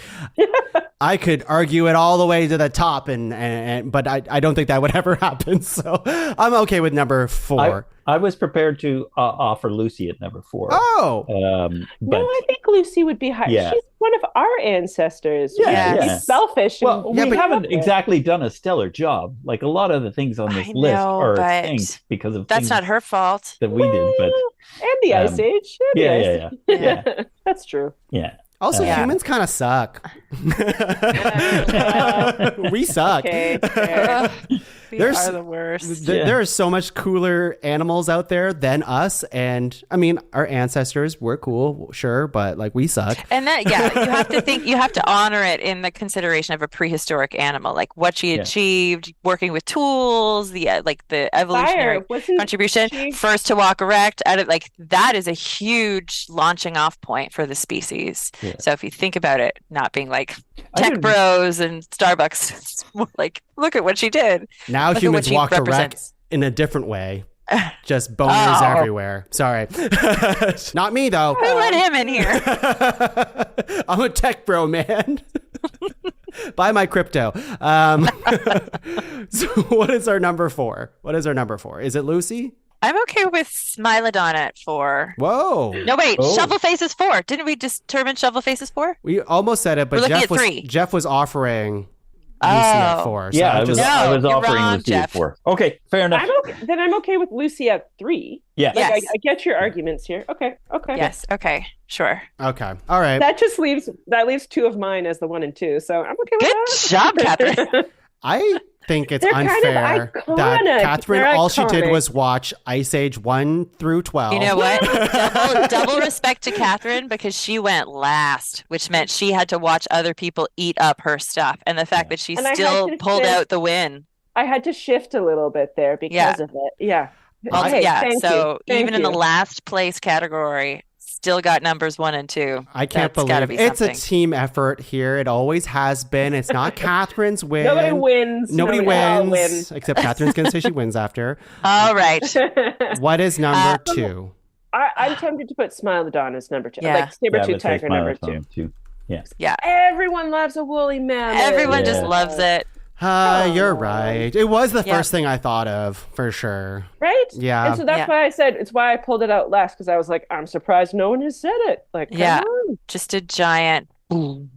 I could argue it all the way to the top, but I don't think that would ever happen. So I'm okay with number 4. I was prepared to offer Lucy at number 4. Oh, But No, I think Lucy would be high. Yeah. She's one of our ancestors. Yeah, She's yeah. selfish. well, and we we haven't love her. exactly done a stellar job. Like a lot of the things on this I list know, are but extinct because of That's things not her fault. that we did. But And the Ice Age. And the yeah, Ice yeah, Age. yeah. That's true. yeah. also Yeah. humans kind of suck. We suck. Okay. fair. We There's- are the worst. There are so much cooler animals out there than us, and I mean, our ancestors were cool, sure, but like we suck. And that, yeah, you have to honor it in the consideration of a prehistoric animal, like what she Yeah. achieved working with tools, the evolutionary Fire. Wasn't contribution, she- first to walk erect, that is a huge launching off point for the species. Yeah. So if you think about it, not being like I tech didn't- bros and Starbucks, it's more like, look at what she did. Now Look at humans what she walk erect represents. in a different way. Just boners Oh. everywhere. Sorry. Not me, though. Who let him in here? I'm a tech bro, man. Buy my crypto. So what is our number 4? Is it Lucy? I'm okay with Smilodon at 4. Whoa. No, wait, Oh. Shovelface is 4. Didn't we determine Shovelface is 4? We almost said it, but We're looking Jeff at 3. Jeff was offering Lucy at Oh. 4. So Yeah, I'm I was, just, No, I was you're offering wrong, Lucy at Jeff. 4. Okay, fair enough. I'm okay with Lucy at 3. Yeah. Like, Yes. I get your arguments here. Okay. Yes. Okay. Sure. okay. All right. That just leaves 2 of mine as the 1 and 2. So I'm okay with Good that. job, Catherine. I think it's They're kind of unfair that iconic. Catherine, They're all she did iconic. was watch Ice Age 1 through 12. You know what? Double respect to Catherine, because she went last, which meant she had to watch other people eat up her stuff. And the fact that she And I had still to pulled shift- out the win. I had to shift a little bit there because Yeah. of it. Yeah. Also, Hey, thank so you. even in the you. last place category, still got numbers 1 and 2. I can't That's gotta believe be it's something. a team effort here. It always has been. It's not Catherine's win. Nobody wins. Nobody all wins. Except Catherine's going to say she wins after. All right. What is number 2? I'm tempted to put Smilodon as number 2. Yeah. Like Saber-tooth I would say tiger number Smilodon 2. too. Yeah. Yeah. Everyone loves a woolly mammoth. Everyone just Yeah. loves it. You're right. It was the Yeah. first thing I thought of, for sure. Right? Yeah. And so that's Yeah. why I said, it's why I pulled it out last, because I was like, I'm surprised no one has said it. Like, come Yeah. on. Just a giant boom,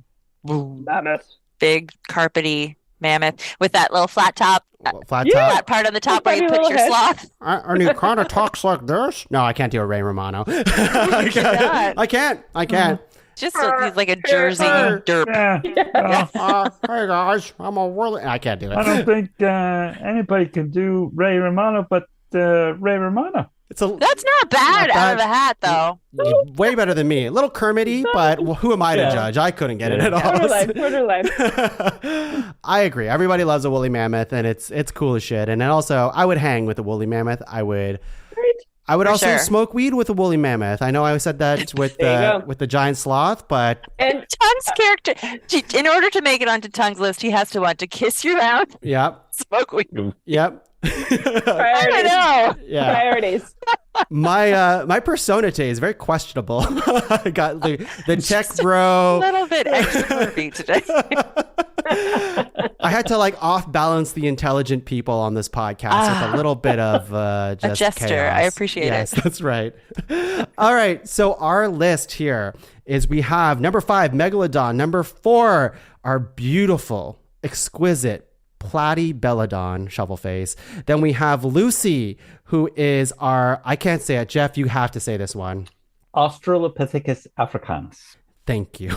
boom, Mammoth. big carpety mammoth with that little flat top, Flat Yeah. top. that part on the top where funny you put little your head. sloth. And he kind of talks like this. No, I can't do a Ray Romano. I can't. I can't. Just he's like a Jersey derp. Hey guys, I'm a whirly. I can't do I it. don't think anybody can do Ray Romano, but Ray Romano. It's a That's not bad Not out of bad. the hat, though. way better than me. A little Kermity, but who am I to Yeah. judge? I couldn't get it at Quarter all. life. I agree. Everybody loves a woolly mammoth, and it's cool as shit. And then also, I would hang with a woolly mammoth. I would For also sure. smoke weed with a woolly mammoth. I know I said that with There you go. with the giant sloth, but And Tung's character, in order to make it onto Tung's list, he has to want to kiss your mouth, yep, smoke weed. yep. I don't priorities. know. Yeah, Priorities. my persona today is very questionable. I got the tech A bro. little bit extroverty today. I had to like off balance the intelligent people on this podcast with a little bit of just jester. chaos. I appreciate it. Yes, that's right. All right, so our list here is we have number 5, Megalodon. Number 4, our beautiful, exquisite Platypelodon, Shovelface. Then we have Lucy, who is our, I can't say it. Jeff, you have to say this one. Australopithecus africanus. Thank you.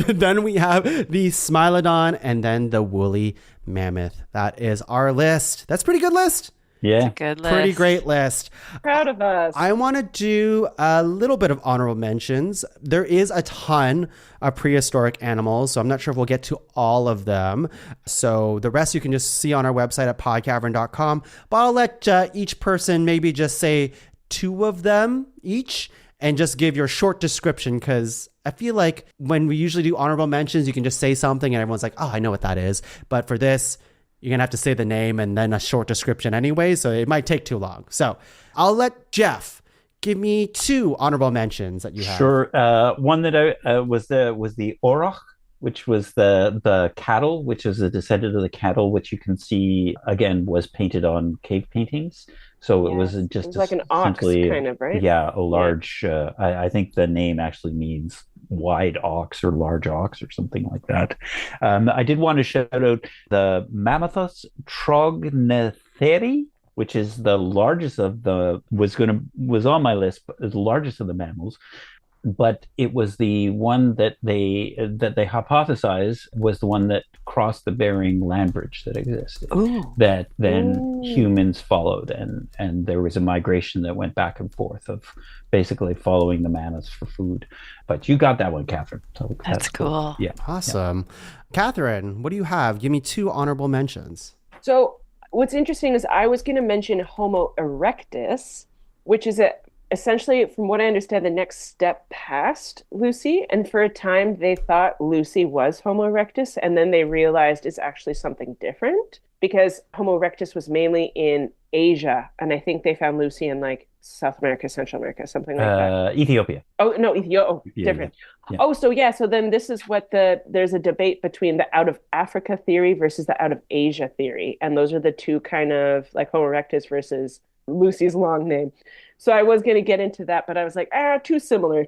Then we have the Smilodon and then the woolly mammoth. That is our list. That's a pretty good list. Yeah. Good list. Pretty great list. Proud of us. I want to do a little bit of honorable mentions. There is a ton of prehistoric animals, so I'm not sure if we'll get to all of them. So the rest you can just see on our website at podcavern.com. But I'll let each person maybe just say 2 of them each and just give your short description, because I feel like when we usually do honorable mentions, you can just say something and everyone's like, oh, I know what that is. But for this, you're going to have to say the name and then a short description anyway, so it might take too long. So I'll let Geoff give me 2 honorable mentions that you have. Sure. One that I was the Orach, which was the cattle, which is a descendant of the cattle, which you can see, again, was painted on cave paintings. So it was just it was like an ox kind of, right? Yeah, a large, I think the name actually means wide ox or large ox or something like that. I did want to shout out the Mammuthus trognetheri, which is the largest of the, was on my list, but the largest of the mammals. But it was the one that they hypothesized was the one that crossed the Bering land bridge that existed. Ooh. That then humans followed, and there was a migration that went back and forth of basically following the mammoths for food. But you got that one, Catherine. So That's cool. Yeah, Awesome. Catherine, what do you have? Give me 2 honorable mentions. So what's interesting is I was going to mention Homo erectus, which is essentially, from what I understand, the next step past Lucy. And for a time, they thought Lucy was Homo erectus, and then they realized it's actually something different, because Homo erectus was mainly in Asia, and I think they found Lucy in like South America, Central America, something like that. Ethiopia. Oh, no, Ethiopia. Oh, Yeah, different. yeah. Oh, so then this is what there's a debate between the out of Africa theory versus the out of Asia theory. And those are the 2 kind of like Homo erectus versus Lucy's long name. So I was going to get into that, but I was like, too similar.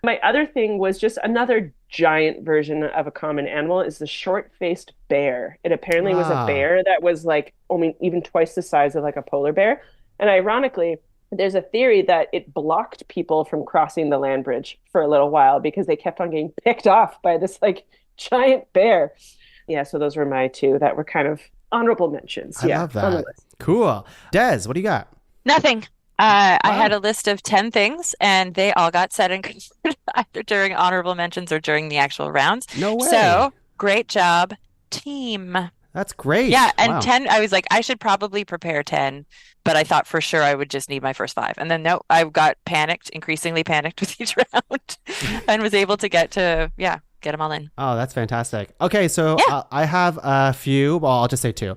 My other thing was just another giant version of a common animal is the short-faced bear. It apparently was a bear that was like only even twice the size of like a polar bear. And ironically, there's a theory that it blocked people from crossing the land bridge for a little while because they kept on getting picked off by this like giant bear. Yeah, so those were my 2 that were kind of honorable mentions. I love that. Cool. Des, what do you got? Nothing. I had a list of 10 things, and they all got said and covered either during honorable mentions or during the actual rounds. No way. So great job, team. That's great. Yeah, and Wow. 10, I was like, I should probably prepare 10, but I thought for sure I would just need my first 5. And then no, I got increasingly panicked with each round and was able to get them all in. Oh, that's fantastic. Okay, so I have a few. Well, I'll just say 2.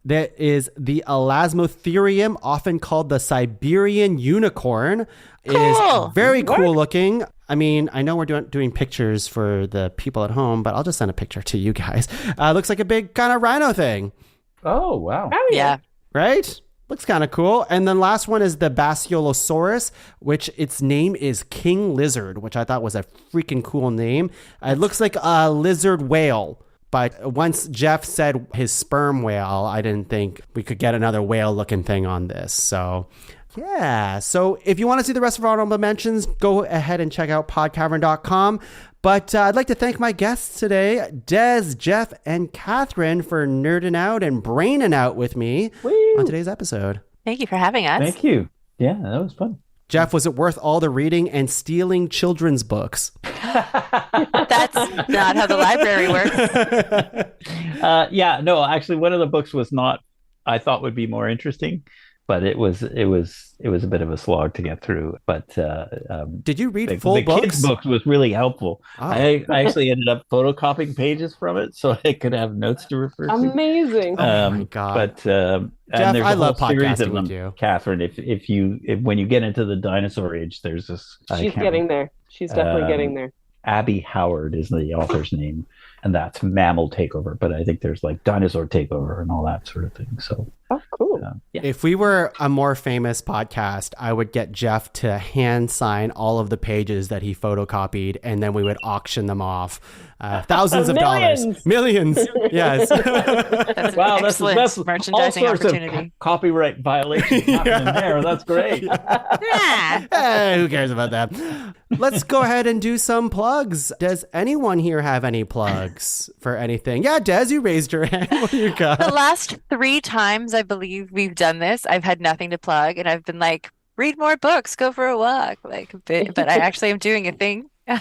There is the Elasmotherium, often called the Siberian unicorn. Cool. Is very cool looking. I mean, I know we're doing pictures for the people at home, but I'll just send a picture to you guys. Looks like a big kind of rhino thing. Oh, wow. Oh, Yeah. Right? Looks kind of cool. And then last one is the Basiolosaurus, which its name is King Lizard, which I thought was a freaking cool name. It looks like a lizard whale. But once Geoff said his sperm whale, I didn't think we could get another whale looking thing on this. So yeah. So if you want to see the rest of our honorable mentions, go ahead and check out podcavern.com. But I'd like to thank my guests today, Des, Geoff, and Catherine, for nerding out and braining out with me on today's episode. Thank you for having us. Thank you. Yeah, that was fun. Geoff, was it worth all the reading and stealing children's books? That's not how the library works. Yeah, no, actually, one of the books was not, I thought would be more interesting, but it was a bit of a slog to get through. But did you read the full books? kids' book was really helpful. Oh. I actually ended up photocopying pages from it so I could have notes to refer to. Amazing. Oh my God. But Geoff, and there's I a love whole series podcasting of them, with you. Catherine. If when you get into the dinosaur age, there's this. She's getting there. She's definitely getting there. Abby Howard is the author's name, and that's Mammal Takeover. But I think there's like Dinosaur Takeover and all that sort of thing. So Oh, Cool. Yeah. If we were a more famous podcast, I would get Geoff to hand sign all of the pages that he photocopied, and then we would auction them off. Thousands of dollars. Millions. Yes. That's Wow, an excellent that's merchandising all sorts opportunity. of copyright violations happening there. That's great. Yeah. Who cares about that? Let's go ahead and do some plugs. Does anyone here have any plugs for anything? Yeah, Des, you raised your hand. What do you got? The last 3 times I believe we've done this, I've had nothing to plug, and I've been like, read more books, go for a walk, like, but I actually am doing a thing. I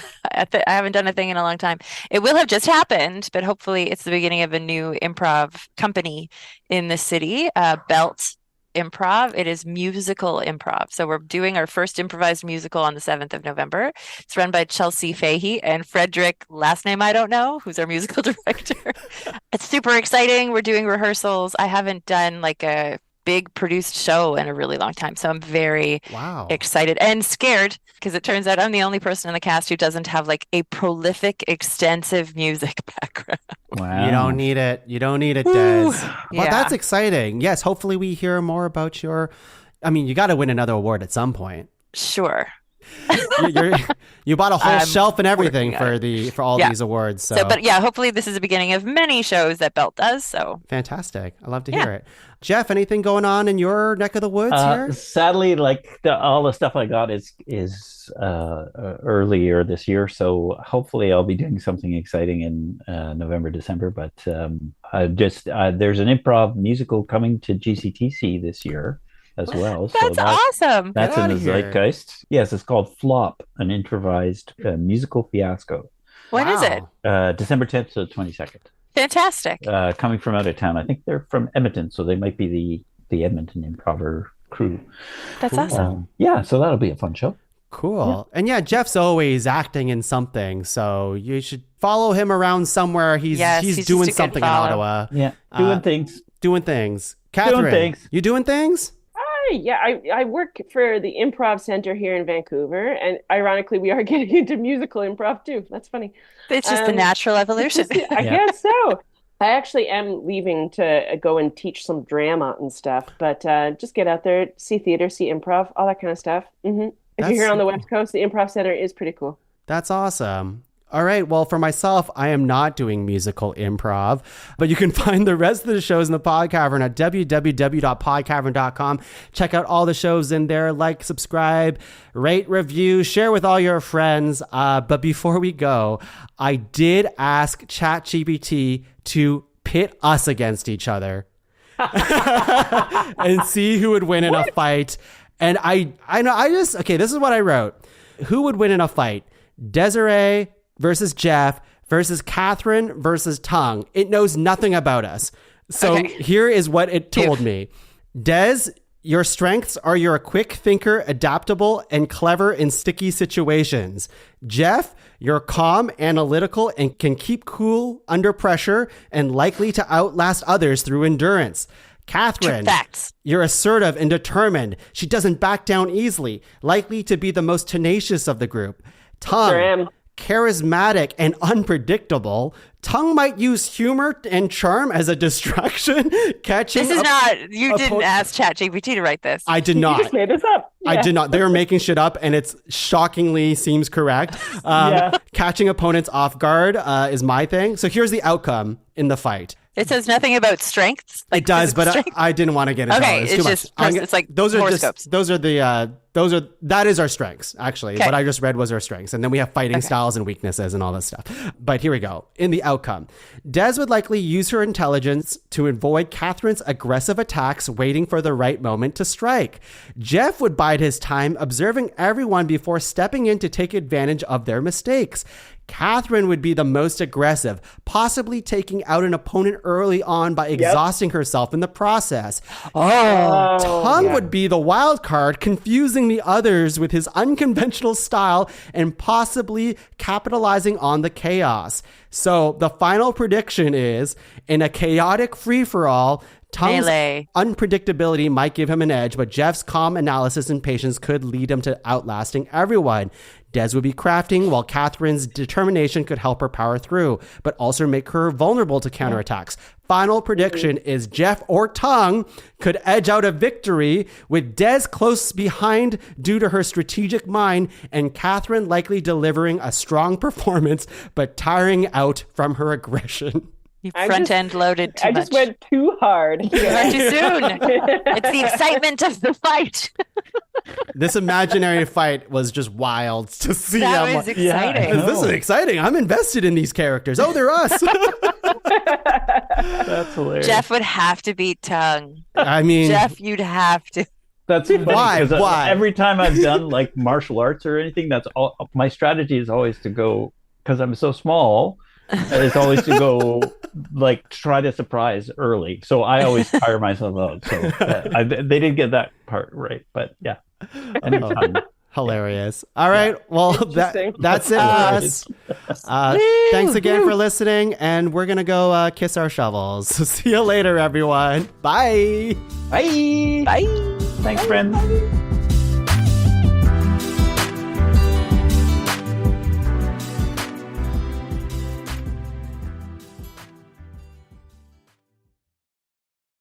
haven't done a thing in a long time. It will have just happened, but hopefully it's the beginning of a new improv company in the city, Belt Improv. It is musical improv. So we're doing our first improvised musical on the 7th of November. It's run by Chelsea Fahey and Frederick, last name I don't know, who's our musical director. It's super exciting. We're doing rehearsals. I haven't done like a big produced show in a really long time. So I'm very excited and scared because it turns out I'm the only person in the cast who doesn't have like a prolific, extensive music background. Wow. You don't need it. You don't need it, Des. Well, Yeah. that's exciting. Yes, hopefully we hear more about your... I mean, you got to win another award at some point. Sure. You bought a whole I'm shelf and everything working on for all these awards. So. But yeah, hopefully this is the beginning of many shows that Belt does. So Fantastic. I love to hear it. Geoff, anything going on in your neck of the woods here? Sadly, like all the stuff I got is earlier this year, so hopefully I'll be doing something exciting in November, December. But there's an improv musical coming to GCTC this year as well. That's awesome. That's Get in the outta here. zeitgeist. Yes, it's called Flop, an improvised musical fiasco. When is it? December 10th to the 22nd. Fantastic. Coming from out of town. I think they're from Edmonton, so they might be the Edmonton improver crew. That's awesome. So that'll be a fun show. Cool. And yeah, Jeff's always acting in something, so you should follow him around somewhere. He's just doing a good something in follow. Ottawa. Yeah, doing things. Doing things. Catherine, things. you doing things? Yeah, I work for the Improv Center here in Vancouver, and ironically, we are getting into musical improv too. That's funny. It's just the natural evolution. I guess so. I actually am leaving to go and teach some drama and stuff, but just get out there, see theater, see improv, all that kind of stuff. If you're here on the West Coast, the Improv Center is pretty cool. That's awesome. All right. Well, for myself, I am not doing musical improv, but you can find the rest of the shows in the Pod Cavern at www.podcavern.com. Check out all the shows in there. Like, subscribe, rate, review, share with all your friends. But before we go, I did ask ChatGPT to pit us against each other and see who would win in a fight. And I okay, this is what I wrote. Who would win in a fight? Desiree versus Geoff versus Catherine versus Tuong. It knows nothing about us. So here is what it told me. Des, your strengths are you're a quick thinker, adaptable, and clever in sticky situations. Geoff, you're calm, analytical, and can keep cool under pressure and likely to outlast others through endurance. Catherine, you're assertive and determined. She doesn't back down easily, likely to be the most tenacious of the group. Tuong, charismatic and unpredictable. Tuong might use humor and charm as a distraction. This is not, you didn't ask ChatGPT to write this. I did not. You just made this up. I did not. They were making shit up, and it's shockingly seems correct. Catching opponents off guard is my thing. So here's the outcome in the fight. It says nothing about strengths. Like it does, but I didn't want to get into it. It's too much. It's like those are horoscopes. That is our strengths, actually. What I just read was our strengths. And then we have fighting styles and weaknesses and all this stuff. But here we go. In the outcome, Des would likely use her intelligence to avoid Catherine's aggressive attacks, waiting for the right moment to strike. Geoff would bide his time, observing everyone before stepping in to take advantage of their mistakes. Catherine would be the most aggressive, possibly taking out an opponent early on by exhausting herself in the process. Tuong would be the wild card, confusing the others with his unconventional style and possibly capitalizing on the chaos. So the final prediction is, in a chaotic free-for-all, Tuong's unpredictability might give him an edge, but Geoff's calm analysis and patience could lead him to outlasting everyone. Des would be crafting, while Catherine's determination could help her power through, but also make her vulnerable to counterattacks. final prediction is Geoff or Tuong could edge out a victory, with Des close behind due to her strategic mind, and Catherine likely delivering a strong performance but tiring out from her aggression. You front-end loaded too much. I just went too hard. You went too soon. It's the excitement of the fight. This imaginary fight was just wild to see. That was exciting. This is exciting. I'm invested in these characters. Oh, they're us. That's hilarious. Geoff would have to beat Tuong. I mean, Geoff, you'd have to. That's funny, Why? 'cause Why? Every time I've done like martial arts or anything, that's all. My strategy is always to go, because I'm so small. It's always to go like try to surprise early. So I always tire myself out. So they didn't get that part right, but yeah. Anytime. hilarious. All right. Well, that's it for us. Thanks again for listening, and we're going to go kiss our shovels. See you later, everyone. Bye. Bye. Bye. Thanks, friends.